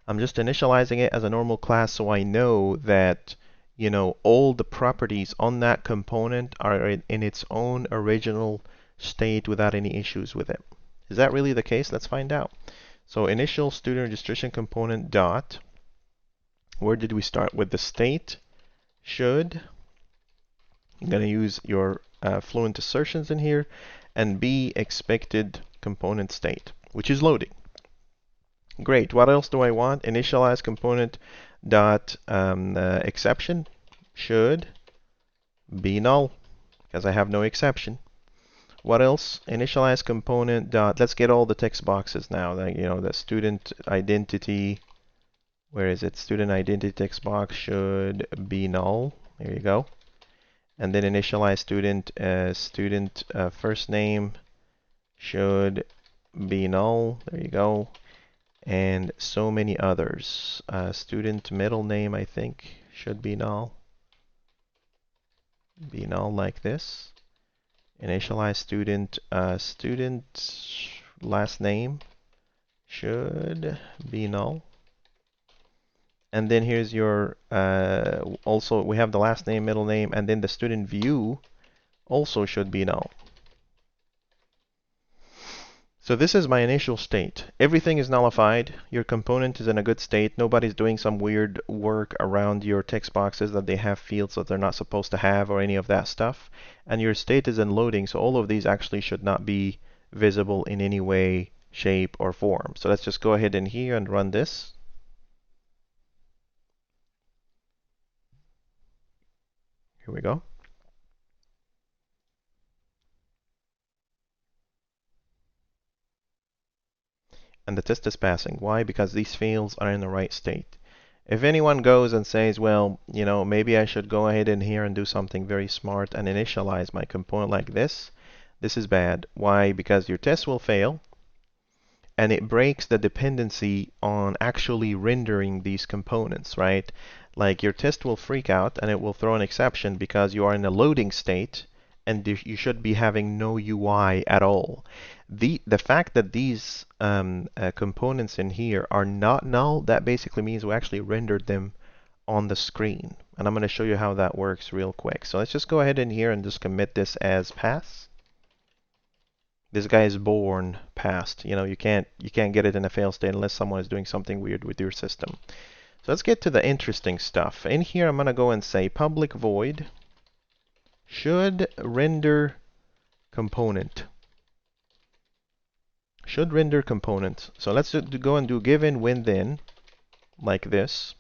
I'm just initializing it as a normal class so I know that, you know, all the properties on that component are in its own original state without any issues with it. Is that really the case? Let's find out. So initial student registration component dot, where did we start with the state? Should. I'm going to use your fluent assertions in here, and be expected component state, which is loading. Great. What else do I want? Initialize component dot exception should be null because I have no exception. What else? Initialize component dot. Let's get all the text boxes now. Like, you know, the student identity. Where is it? Student identity text box should be null. There you go. And then initialize student first name should be null. There you go. And so many others. Student middle name, I think, should be null. be null like this. Initialize student, student last name should be null. And then here's your, also we have the last name, middle name, and then the student view also should be null. So this is my initial state. Everything is nullified. Your component is in a good state. Nobody's doing some weird work around your text boxes that they have fields that they're not supposed to have or any of that stuff. And your state is in loading, so all of these actually should not be visible in any way, shape, or form. So let's just go ahead in here and run this. Here we go. And the test is passing. Why? Because these fields are in the right state. If anyone goes and says, well, you know, maybe I should go ahead in here and do something very smart and initialize my component like this is bad. Why? Because your test will fail and it breaks the dependency on actually rendering these components, right? Like your test will freak out and it will throw an exception because you are in a loading state and you should be having no UI at all. The fact that these components in here are not null, that basically means we actually rendered them on the screen. And I'm going to show you how that works real quick. So let's just go ahead in here and just commit this as pass. This guy is born passed. You know, you can't get it in a fail state unless someone is doing something weird with your system. So let's get to the interesting stuff. In here I'm going to go and say public void should render component. Should render component. So let's go and do given when then, like this.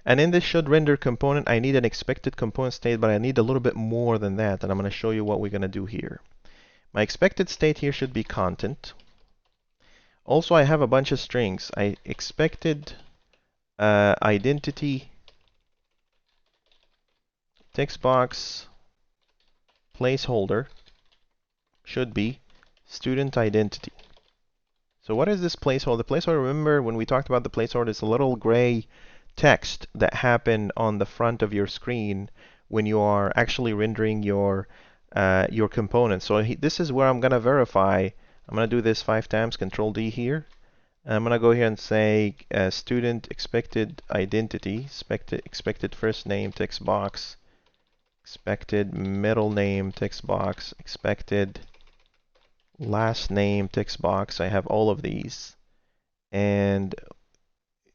And in this should render component, I need an expected component state, but I need a little bit more than that. And I'm going to show you what we're going to do here. My expected state here should be content. Also, I have a bunch of strings. I expected identity, text box, placeholder should be student identity. So what is this placeholder? The placeholder, remember when we talked about the placeholder, it's a little gray text that happened on the front of your screen when you are actually rendering your components. So this is where I'm going to verify. I'm going to do this 5 times, Control D here. And I'm going to go here and say student expected identity, expected first name text box, expected middle name text box, expected last name text box. I have all of these. And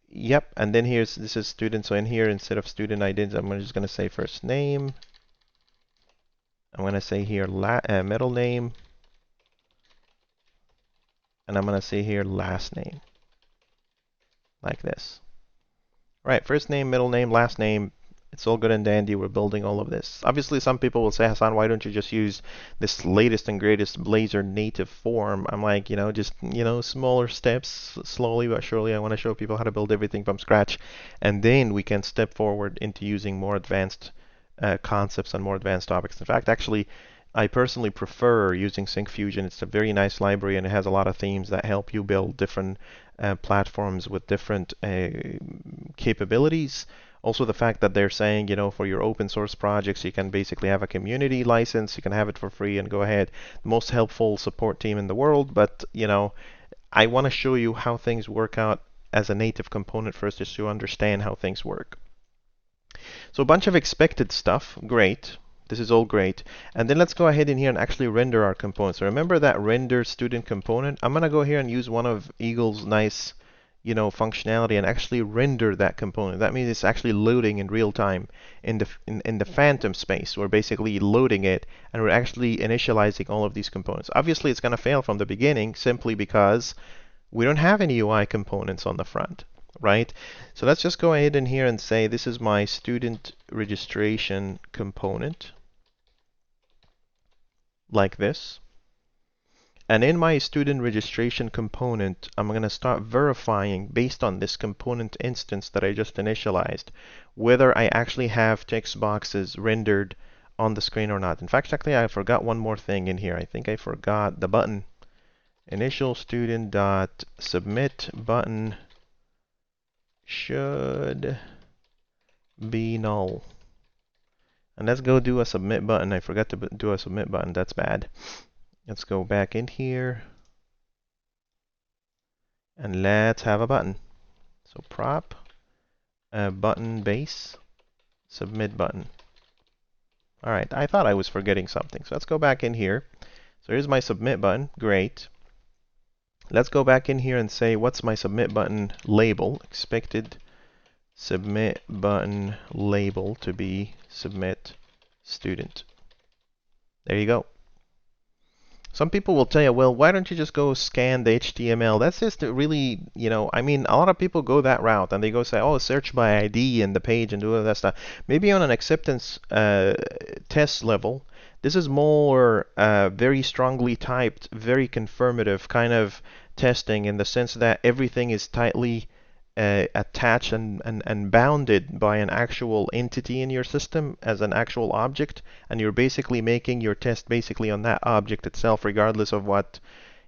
yep, and then this is student. So in here, instead of student identity, I'm just going to say first name. I'm going to say here middle name. And I'm going to say here last name. Like this. Right, first name, middle name, last name. It's all good and dandy. We're building all of this. Obviously, some people will say, Hassan, why don't you just use this latest and greatest Blazor native form? I'm like, just, smaller steps, slowly but surely. I want to show people how to build everything from scratch. And then we can step forward into using more advanced concepts and more advanced topics. In fact, actually, I personally prefer using Syncfusion. It's a very nice library and it has a lot of themes that help you build different platforms with different capabilities. Also, the fact that they're saying, for your open source projects, you can basically have a community license, you can have it for free and go ahead. The most helpful support team in the world, but, I want to show you how things work out as a native component first, just so you understand how things work. So a bunch of expected stuff, great. This is all great. And then let's go ahead in here and actually render our components. So remember that render student component? I'm going to go here and use one of Eagle's nice functionality and actually render that component. That means it's actually loading in real time in the phantom space. We're basically loading it and we're actually initializing all of these components. Obviously, it's going to fail from the beginning simply because we don't have any UI components on the front, right? So let's just go ahead in here and say this is my student registration component, like this. And in my student registration component, I'm going to start verifying based on this component instance that I just initialized, whether I actually have text boxes rendered on the screen or not. In fact, actually, I forgot one more thing in here. I think I forgot the button. Initial student dot submit button should be null. And let's go do a submit button. I forgot to do a submit button. That's bad. Let's go back in here. And let's have a button. So prop, button base, submit button. All right, I thought I was forgetting something. So let's go back in here. So here's my submit button. Great. Let's go back in here and say, what's my submit button label? Expected submit button label to be submit student. There you go. Some people will tell you, well, why don't you just go scan the HTML? That's just really, I mean, a lot of people go that route and they go say, oh, search by ID in the page and do all that stuff. Maybe on an acceptance test level, this is more very strongly typed, very confirmative kind of testing in the sense that everything is tightly attached and bounded by an actual entity in your system as an actual object, and you're basically making your test basically on that object itself, regardless of what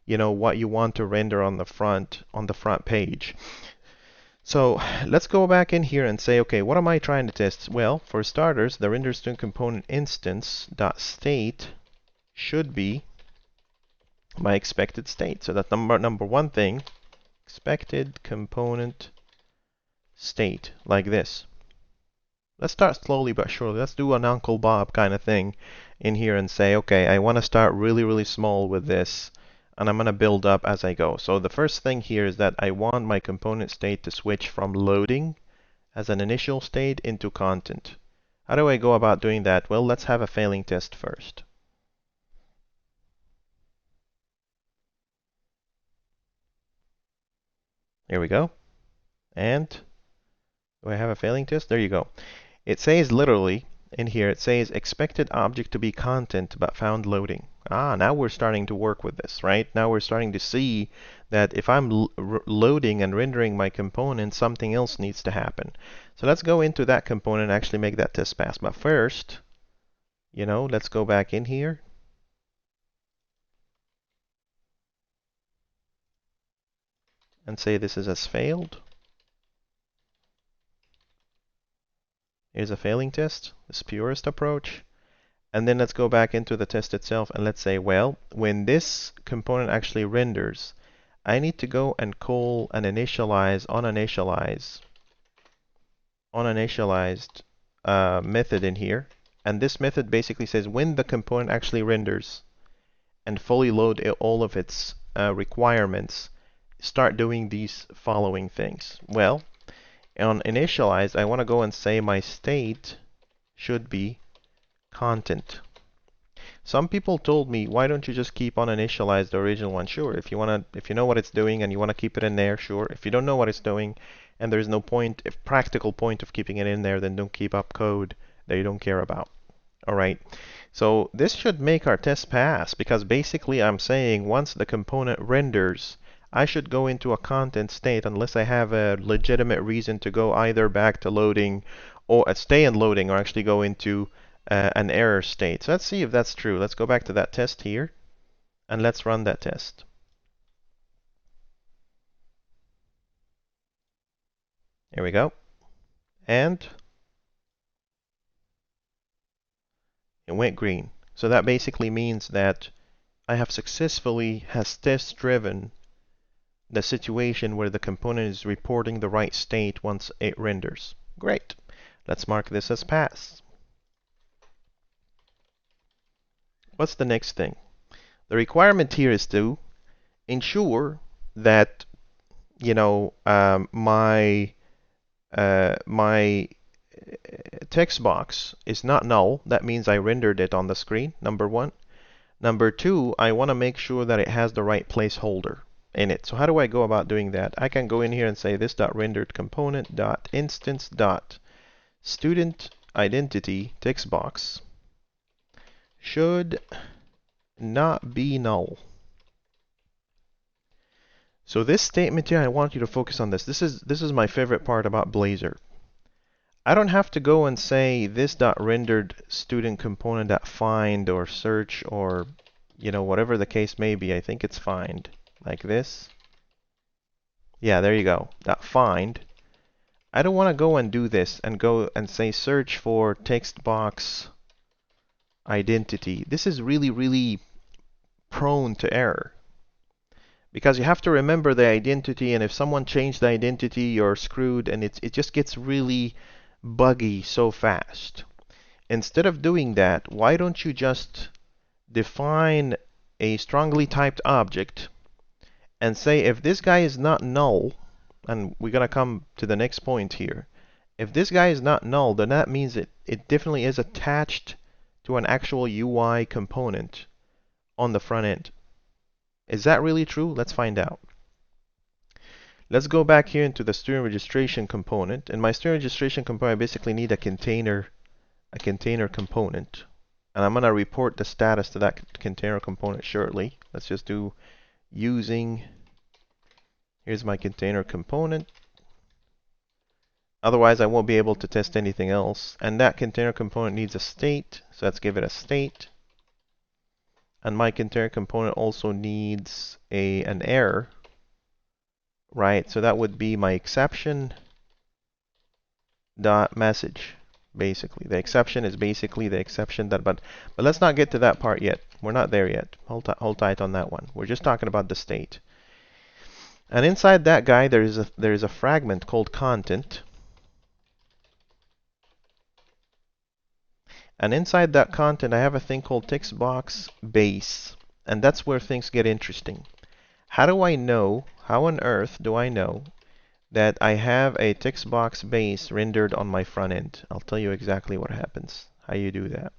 you want to render on the front page. So let's go back in here and say, okay, what am I trying to test? Well, for starters, the render student component instance dot state should be my expected state. So that number one thing, expected component state, like this. Let's start slowly but surely. Let's do an Uncle Bob kind of thing in here and say, okay, I want to start really, really small with this, and I'm going to build up as I go. So the first thing here is that I want my component state to switch from loading as an initial state into content. How do I go about doing that? Well, let's have a failing test first. Here we go. And do I have a failing test? There you go. It says literally in here, it says expected object to be content but found loading. Now we're starting to work with this, right? Now we're starting to see that if I'm loading and rendering my component, something else needs to happen. So let's go into that component and actually make that test pass. But first, let's go back in here. And say this is as failed. Here's a failing test, this purest approach. And then let's go back into the test itself and let's say, well, when this component actually renders, I need to go and call an initialized method in here. And this method basically says when the component actually renders and fully load all of its requirements, start doing these following things. Well, on initialize, I want to go and say my state should be content. Some people told me, why don't you just keep on initialize the original one? Sure, if you know what it's doing and you want to keep it in there, sure. If you don't know what it's doing and there's no practical point of keeping it in there, then don't keep up code that you don't care about. All right. So this should make our test pass because basically I'm saying once the component renders, I should go into a content state unless I have a legitimate reason to go either back to loading or stay in loading or actually go into an error state. So let's see if that's true. Let's go back to that test here and let's run that test. Here we go. And it went green. So that basically means that I have successfully test driven the situation where the component is reporting the right state once it renders. Great. Let's mark this as pass. What's the next thing? The requirement here is to ensure that my text box is not null. That means I rendered it on the screen, number one. Number two, I want to make sure that it has the right placeholder in it. So how do I go about doing that? I can go in here and say this dot rendered component dot instance dot student identity text box should not be null. So this statement here, I want you to focus on this. This is my favorite part about Blazor. I don't have to go and say this dot rendered student component dot find or search or whatever the case may be. I think it's find like this. Yeah, there you go. Dot find. I don't want to go and do this and go and say search for text box identity. This is really prone to error because you have to remember the identity, and if someone changed the identity, you're screwed, and it just gets really buggy so fast. Instead of doing that, why don't you just define a strongly typed object and say if this guy is not null, and we're going to come to the next point here. If this guy is not null, then that means it definitely is attached to an actual UI component on the front end. Is that really true? Let's find out. Let's go back here into the student registration component. In my student registration component, I basically need a container component. And I'm going to report the status to that container component shortly. Let's just do using, here's my container component. Otherwise, I won't be able to test anything else. And that container component needs a state, so let's give it a state. And my container component also needs an error, right? So that would be my exception dot message. Basically, the exception is basically the exception that, but let's not get to that part yet. We're not there yet. Hold tight on that one. We're just talking about the state. And inside that guy, there is a fragment called content. And inside that content, I have a thing called text box base, and that's where things get interesting. How do I know? How on earth do I know that I have a text box base rendered on my front end? I'll tell you exactly what happens, how you do that.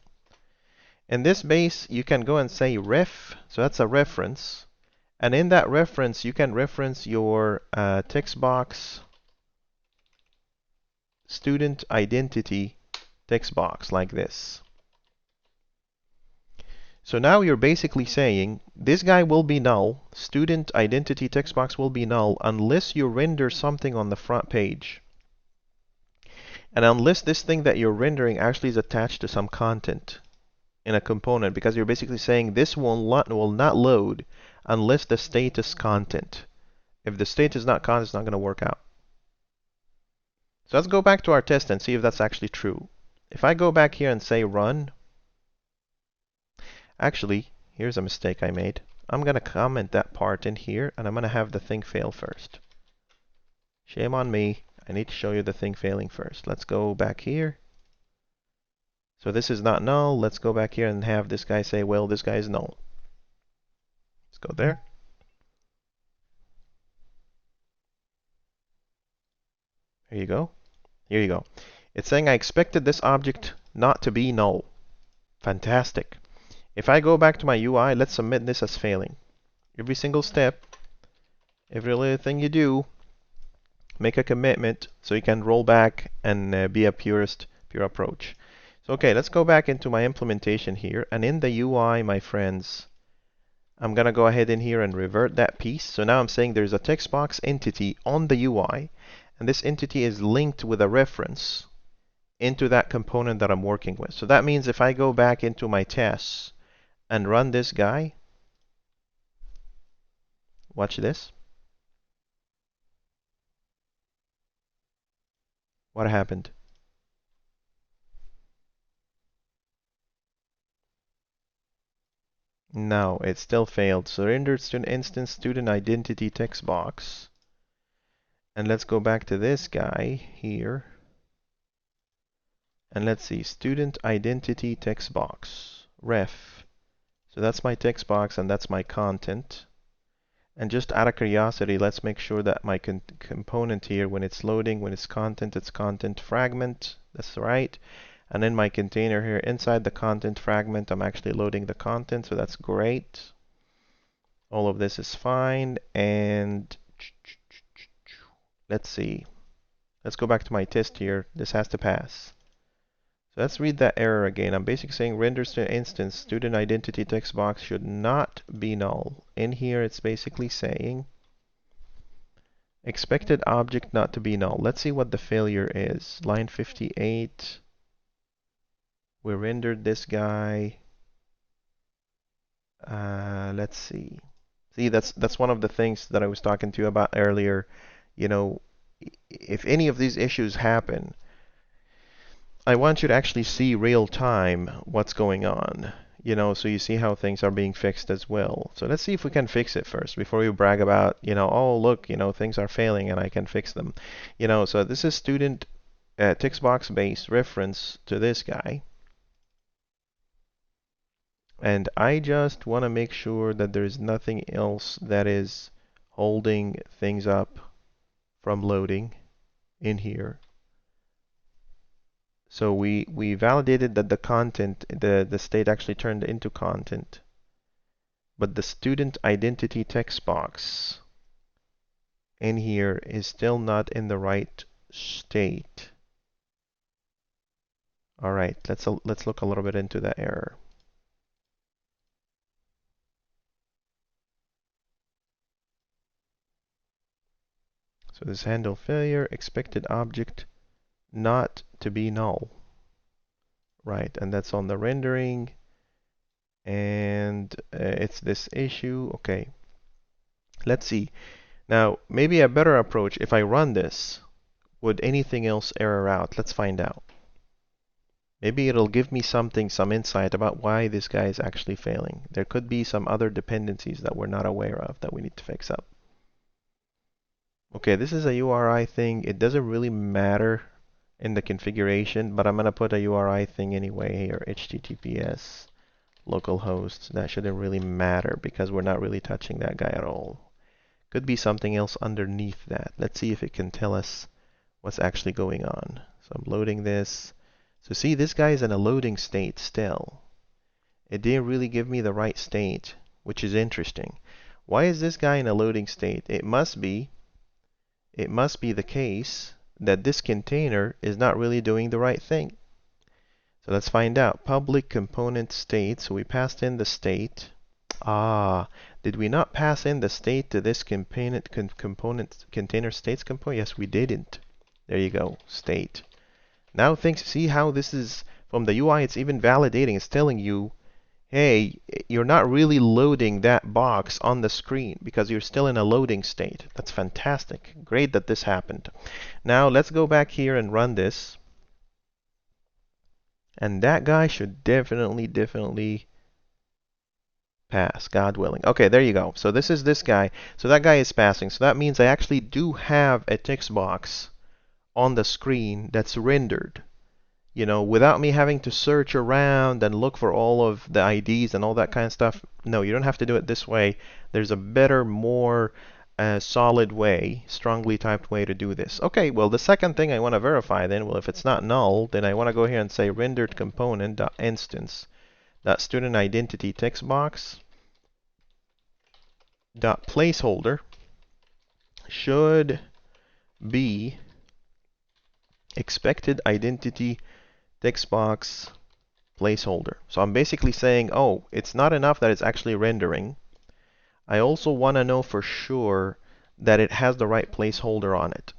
In this base, you can go and say ref, so that's a reference. And in that reference, you can reference your text box student identity text box like this. So now you're basically saying this guy will be null, student identity text box will be null unless you render something on the front page. And unless this thing that you're rendering actually is attached to some content in a component, because you're basically saying this will not load unless the state is content. If the state is not content, it's not going to work out. So let's go back to our test and see if that's actually true. If I go back here and say run, actually, here's a mistake I made. I'm going to comment that part in here, and I'm going to have the thing fail first. Shame on me. I need to show you the thing failing first. Let's go back here. So this is not null. Let's go back here and have this guy say, well, this guy is null. Let's go there. Here you go. Here you go. It's saying I expected this object not to be null. Fantastic. If I go back to my UI, let's submit this as failing. Every single step, every little thing you do, make a commitment so you can roll back and be a pure approach. So okay, let's go back into my implementation here, and in the UI, my friends, I'm gonna go ahead in here and revert that piece. So now I'm saying there's a text box entity on the UI, and this entity is linked with a reference into that component that I'm working with. So that means if I go back into my tests and run this guy, watch this. What happened? No, it still failed. Surrendered student instance student identity text box. And let's go back to this guy here. And let's see, student identity text box, ref. So that's my text box and that's my content. And just out of curiosity, let's make sure that my component here, when it's loading, when it's content fragment. That's right. And in my container here, inside the content fragment, I'm actually loading the content, so that's great. All of this is fine. And let's see. Let's go back to my test here. This has to pass. So let's read that error again. I'm basically saying render student instance student identity text box should not be null. In here, it's basically saying expected object not to be null. Let's see what the failure is. Line 58. We rendered this guy. Let's see. See, that's one of the things that I was talking to you about earlier. You know, if any of these issues happen, I want you to actually see real time what's going on, so you see how things are being fixed as well. So let's see if we can fix it first before we brag about, oh, look, things are failing and I can fix them. So this is student text box based reference to this guy. And I just want to make sure that there is nothing else that is holding things up from loading in here. So we validated that the content, the state actually turned into content. But the student identity text box in here is still not in the right state. All right, let's look a little bit into that error. So this handle failure, expected object not to be null. Right, and that's on the rendering. And it's this issue. Okay, let's see. Now, maybe a better approach, if I run this, would anything else error out? Let's find out. Maybe it'll give me some insight about why this guy is actually failing. There could be some other dependencies that we're not aware of that we need to fix up. Okay, this is a URI thing. It doesn't really matter in the configuration, but I'm going to put a URI thing anyway here, HTTPS localhost. That shouldn't really matter because we're not really touching that guy at all. Could be something else underneath that. Let's see if it can tell us what's actually going on. So I'm loading this. So see, this guy is in a loading state still. It didn't really give me the right state, which is interesting. Why is this guy in a loading state? It must be the case that this container is not really doing the right thing. So let's find out. Public component state. So we passed in the state. Did we not pass in the state to this component container states component? Yes, we didn't. There you go, state. Now see how this is from the UI, it's even validating. It's telling you, hey, you're not really loading that box on the screen because you're still in a loading state. That's fantastic. Great that this happened. Now let's go back here and run this. And that guy should definitely pass, God willing. Okay, there you go. So this is this guy. So that guy is passing. So that means I actually do have a text box on the screen that's rendered, without me having to search around and look for all of the IDs and all that kind of stuff. No, you don't have to do it this way. There's a better, more solid way, strongly typed way to do this. Okay, well, the second thing I want to verify then, well, if it's not null, then I want to go here and say rendered component instance student identity text box placeholder should be expected identity text box placeholder. So I'm basically saying, oh, it's not enough that it's actually rendering. I also want to know for sure that it has the right placeholder on it.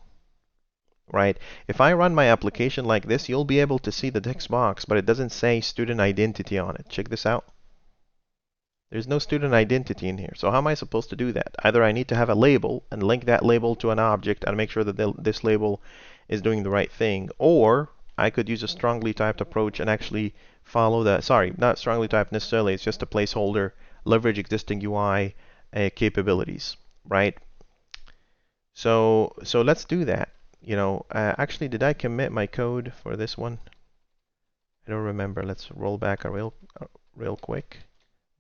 Right? If I run my application like this, you'll be able to see the text box, but it doesn't say student identity on it. Check this out. There's no student identity in here. So how am I supposed to do that? Either I need to have a label and link that label to an object and make sure that this label is doing the right thing, or I could use a strongly typed approach and actually follow that. Sorry, not strongly typed necessarily. It's just a placeholder, leverage existing UI capabilities, right? So let's do that. Actually, did I commit my code for this one? I don't remember. Let's roll back real quick.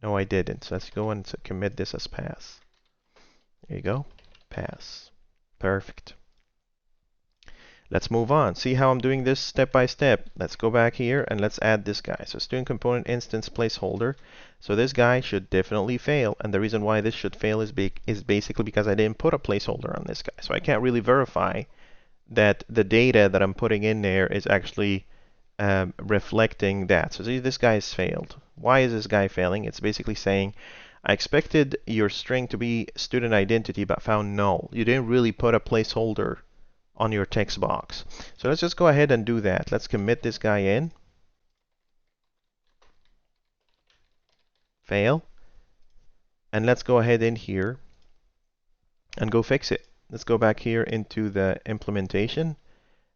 No, I didn't. So let's go and commit this as pass. There you go. Pass. Perfect. Let's move on. See how I'm doing this step by step. Let's go back here and let's add this guy. So student component instance placeholder. So this guy should definitely fail. And the reason why this should fail is basically because I didn't put a placeholder on this guy. So I can't really verify that the data that I'm putting in there is actually reflecting that. So see, this guy has failed. Why is this guy failing? It's basically saying, I expected your string to be student identity, but found null. You didn't really put a placeholder on your text box. So let's just go ahead and do that. Let's commit this guy in. Fail. And let's go ahead in here and go fix it. Let's go back here into the implementation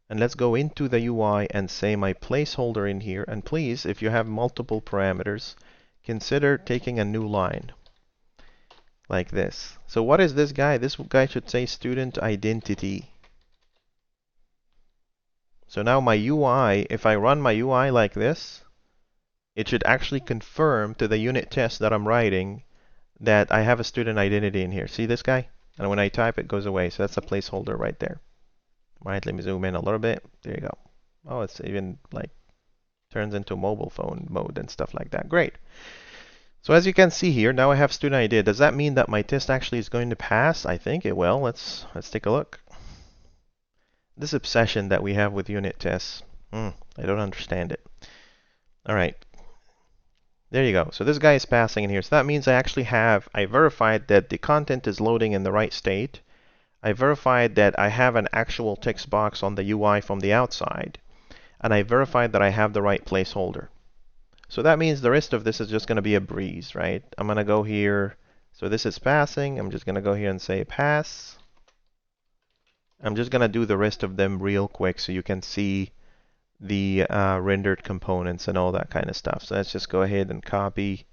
And let's go into the UI and say my placeholder in here. And please, if you have multiple parameters, consider taking a new line like this. So what is this guy? This guy should say student identity. So now my UI, if I run my UI like this, it should actually confirm to the unit test that I'm writing that I have a student identity in here. See this guy? And when I type, it goes away. So that's a placeholder right there. Right, let me zoom in a little bit. There you go. Oh, it's even like turns into mobile phone mode and stuff like that. Great. So as you can see here, now I have student ID. Does that mean that my test actually is going to pass? I think it will. Let's take a look. This obsession that we have with unit tests, I don't understand it. All right. There you go. So this guy is passing in here. So that means I verified that the content is loading in the right state. I verified that I have an actual text box on the UI from the outside. And I verified that I have the right placeholder. So that means the rest of this is just going to be a breeze, right? I'm going to go here. So this is passing. I'm just going to go here and say pass. I'm just going to do the rest of them real quick so you can see the rendered components and all that kind of stuff. So let's just go ahead and copy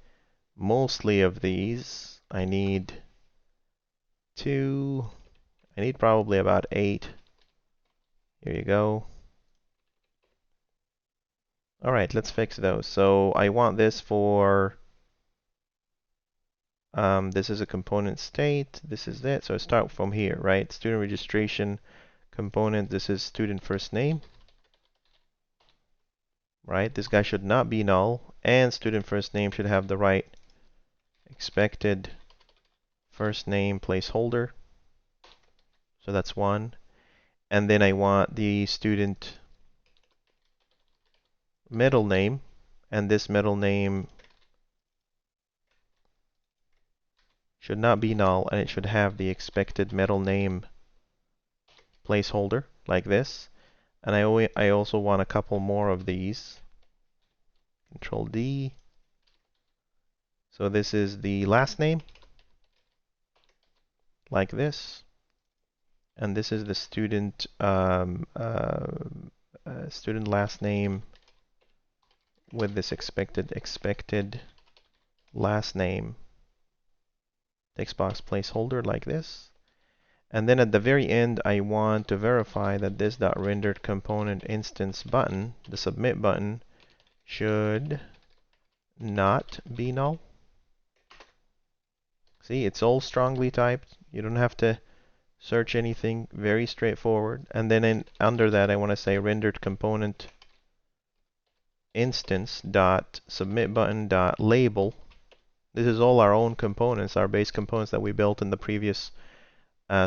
mostly of these. I need probably about 8. Here you go. All right, let's fix those. So I want this for, this is a component state. This is it. So I start from here, right? Student registration component. This is student first name, right? This guy should not be null. And student first name should have the right expected first name placeholder. So that's 1. And then I want the student middle name, and this middle name should not be null, and it should have the expected middle name placeholder like this. And I also want a couple more of these. Control D. So this is the last name like this, and this is the student student last name with this expected last name text box placeholder like this. And then at the very end, I want to verify that this .rendered component instance button, the submit button, should not be null. See, it's all strongly typed. You don't have to search anything. Very straightforward. And then under that, I want to say rendered component instance dot submit button dot label. This is all our own components, our base components that we built in the previous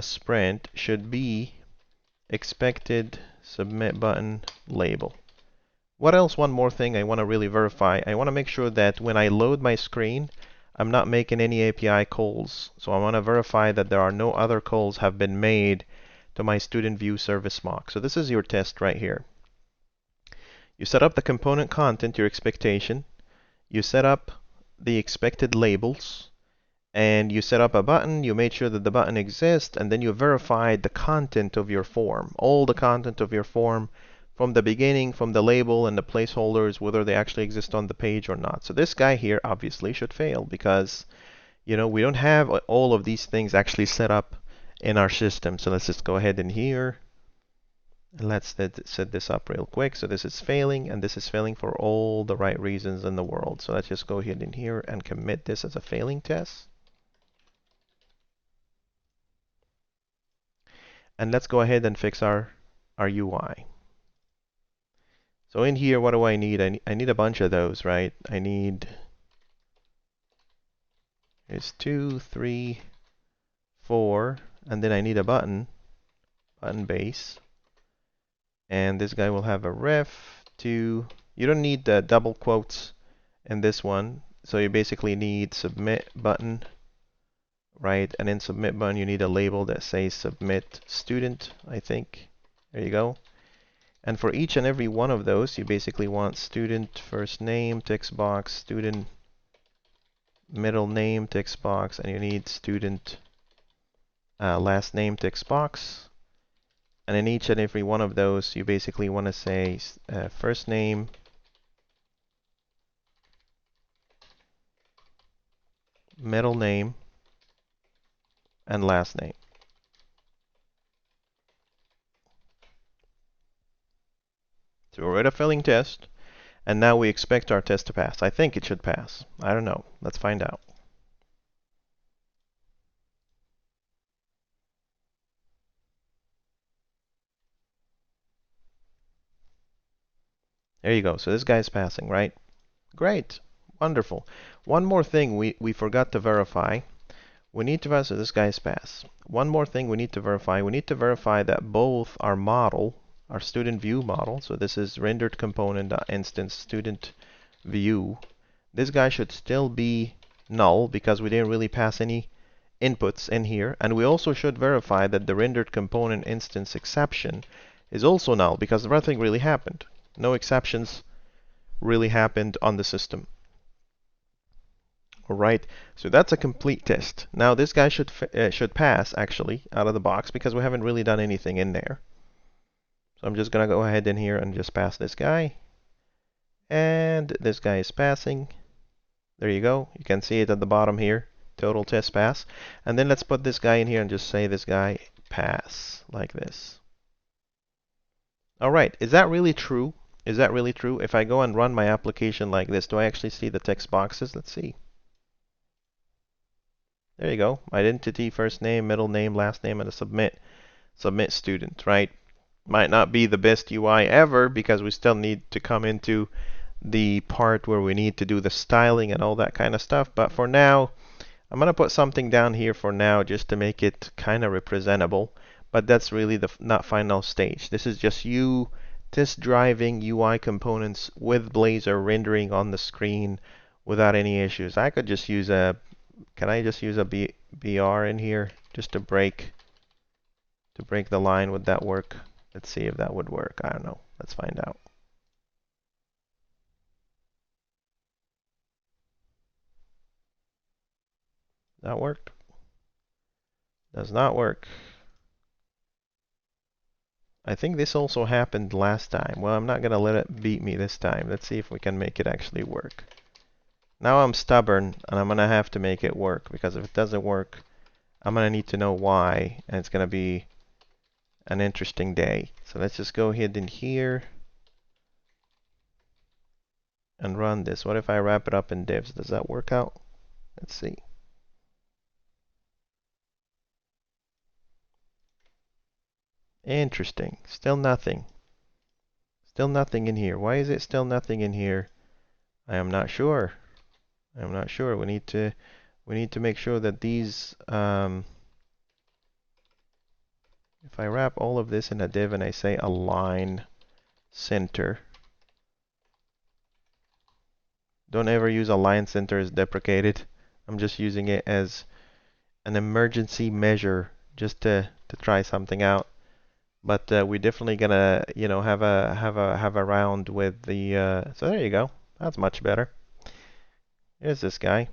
sprint, should be expected submit button label. What else? One more thing I want to really verify. I want to make sure that when I load my screen, I'm not making any API calls. So I want to verify that there are no other calls have been made to my student view service mock. So this is your test right here. You set up the component content, your expectation. You set up the expected labels. And you set up a button, you made sure that the button exists, and then you verified the content of your form. All the content of your form from the beginning, from the label and the placeholders, whether they actually exist on the page or not. So this guy here obviously should fail because, we don't have all of these things actually set up in our system. So let's just go ahead in here. And let's set this up real quick. So this is failing, and this is failing for all the right reasons in the world. So let's just go ahead in here and commit this as a failing test. And let's go ahead and fix our UI. So in here, what do I need? I need a bunch of those, right? I need, here's 2, 3, 4, and then I need a button base. And this guy will have a ref to, you don't need the double quotes in this one. So you basically need submit button, right? And in submit button, you need a label that says submit student, I think. There you go. And for each and every one of those, you basically want student first name text box, student middle name text box, and you need student last name text box. And in each and every one of those, you basically want to say first name, middle name, and last name. So we're at a failing test, and now we expect our test to pass. I think it should pass. I don't know. Let's find out. There you go. So this guy's passing, right? Great. Wonderful. One more thing we forgot to verify. We need to verify, so this guy's pass. One more thing we need to verify. We need to verify that both our model, our student view model, so this is rendered component instance student view, this guy should still be null because we didn't really pass any inputs in here. And we also should verify that the rendered component instance exception is also null because nothing really happened. No exceptions really happened on the system. All right, so that's a complete test. Now this guy should pass actually out of the box because we haven't really done anything in there. So I'm just gonna go ahead in here and just pass this guy. And this guy is passing. There you go. You can see it at the bottom here. Total test pass. And then let's put this guy in here and just say this guy pass like this. All right, is that really true? Is that really true? If I go and run my application like this, do I actually see the text boxes? Let's see. There you go. Identity, first name, middle name, last name, and a submit student, right? Might not be the best UI ever because we still need to come into the part where we need to do the styling and all that kind of stuff. But for now, I'm going to put something down here for now just to make it kind of representable. But that's really the not final stage. This is just you test driving UI components with Blazor rendering on the screen without any issues. I could just use a, can I just use a BR in here just to break the line? Would that work? Let's see if that would work. I don't know. Let's find out. That worked? Does not work. I think this also happened last time. Well, I'm not going to let it beat me this time. Let's see if we can make it actually work. Now I'm stubborn, and I'm going to have to make it work, because if it doesn't work, I'm going to need to know why, and it's going to be an interesting day. So let's just go ahead in here and run this. What if I wrap it up in divs? Does that work out? Let's see. Interesting. Still nothing. Still nothing in here. Why is it still nothing in here? I am not sure. I'm not sure. We need to make sure that these if I wrap all of this in a div and I say align center, don't ever use align center as deprecated. I'm just using it as an emergency measure just to try something out. But we're definitely gonna, you know, have a round with the. So there you go. That's much better. Here's this guy.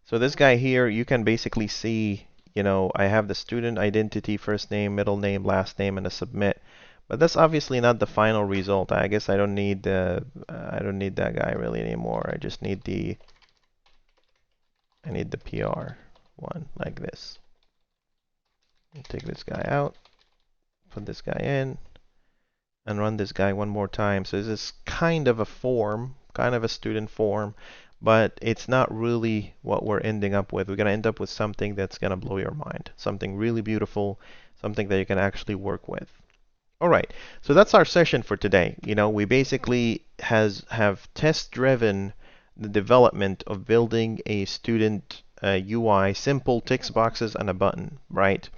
So this guy here, you can basically see, you know, I have the student identity, first name, middle name, last name, and a submit. But that's obviously not the final result. I guess I don't need that guy really anymore. I just need the PR one like this. Take this guy out, put this guy in, and run this guy one more time. So this is kind of a form, kind of a student form, but it's not really what we're ending up with. We're going to end up with something that's going to blow your mind, something really beautiful, something that you can actually work with. All right, so that's our session for today. You know, we basically have test-driven the development of building a student UI, simple text boxes and a button, right?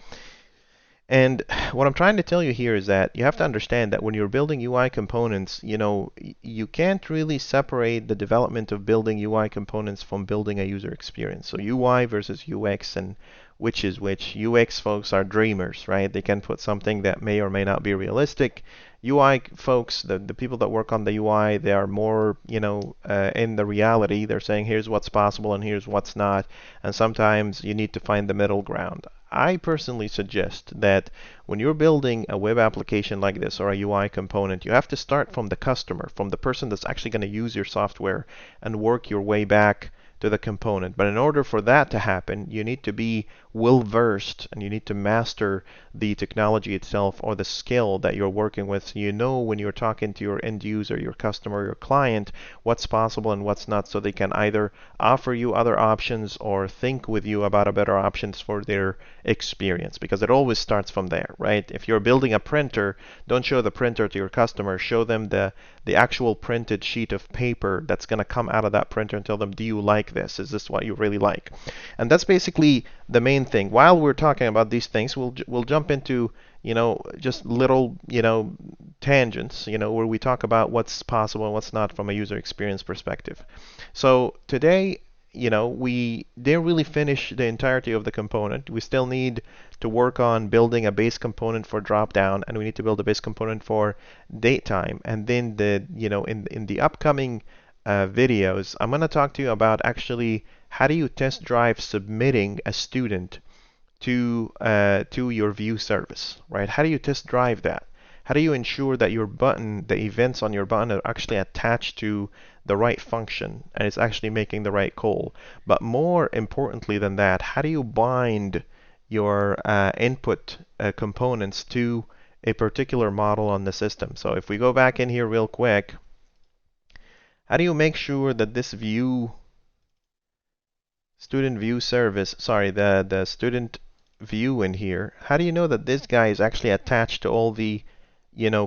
And what I'm trying to tell you here is that you have to understand that when you're building UI components, you know, you can't really separate the development of building UI components from building a user experience. So UI versus UX and which is which. UX folks are dreamers, right? They can put something that may or may not be realistic. UI folks, the people that work on the UI, they are more, in the reality. They're saying here's what's possible and here's what's not. And sometimes you need to find the middle ground. I personally suggest that when you're building a web application like this or a UI component, you have to start from the customer, from the person that's actually going to use your software, and work your way back to the component. But in order for that to happen, you need to be well versed and you need to master the technology itself or the skill that you're working with, so you know when you're talking to your end user, your customer, your client, what's possible and what's not, so they can either offer you other options or think with you about a better options for their experience, because it always starts from there, right? If you're building a printer, don't show the printer to your customer, show them the actual printed sheet of paper that's going to come out of that printer and tell them, do you like this? Is this what you really like? And that's basically the main thing. While we're talking about these things, we'll jump into, just little, tangents, where we talk about what's possible and what's not from a user experience perspective. So today, we didn't really finish the entirety of the component. We still need to work on building a base component for dropdown, and we need to build a base component for datetime. And then in the upcoming videos, I'm going to talk to you about actually how do you test drive submitting a student to your view service, right? How do you test drive that? How do you ensure that your button, the events on your button, are actually attached to the right function and it's actually making the right call? But more importantly than that, how do you bind your input components to a particular model on the system? So if we go back in here real quick, how do you make sure that this student view service, sorry, the student view in here, how do you know that this guy is actually attached to all the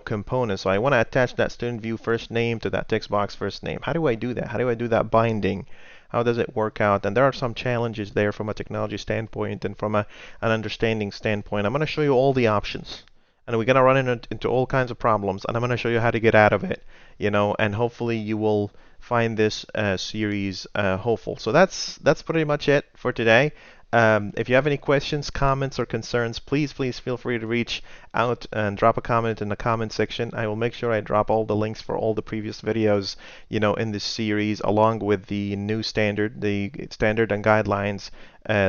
components? So I want to attach that student view first name to that text box first name. How do I do that? How do I do that binding? How does it work out? And there are some challenges there from a technology standpoint and from an understanding standpoint. I'm going to show you all the options. And we're going to run into all kinds of problems. And I'm going to show you how to get out of it, and hopefully you will find this series hopeful. So that's pretty much it for today. If you have any questions, comments, or concerns, please feel free to reach out and drop a comment in the comment section. I will make sure I drop all the links for all the previous videos, in this series, along with the new standard, the standard and guidelines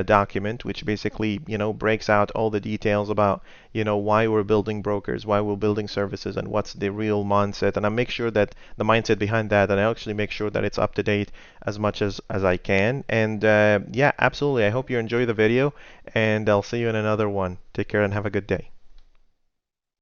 document, which basically, breaks out all the details about, why we're building brokers, why we're building services, and what's the real mindset. And I make sure that the mindset behind that, and I actually make sure that it's up to date as much as I can. And yeah, absolutely. I hope you enjoy the video, and I'll see you in another one. Take care and have a good day.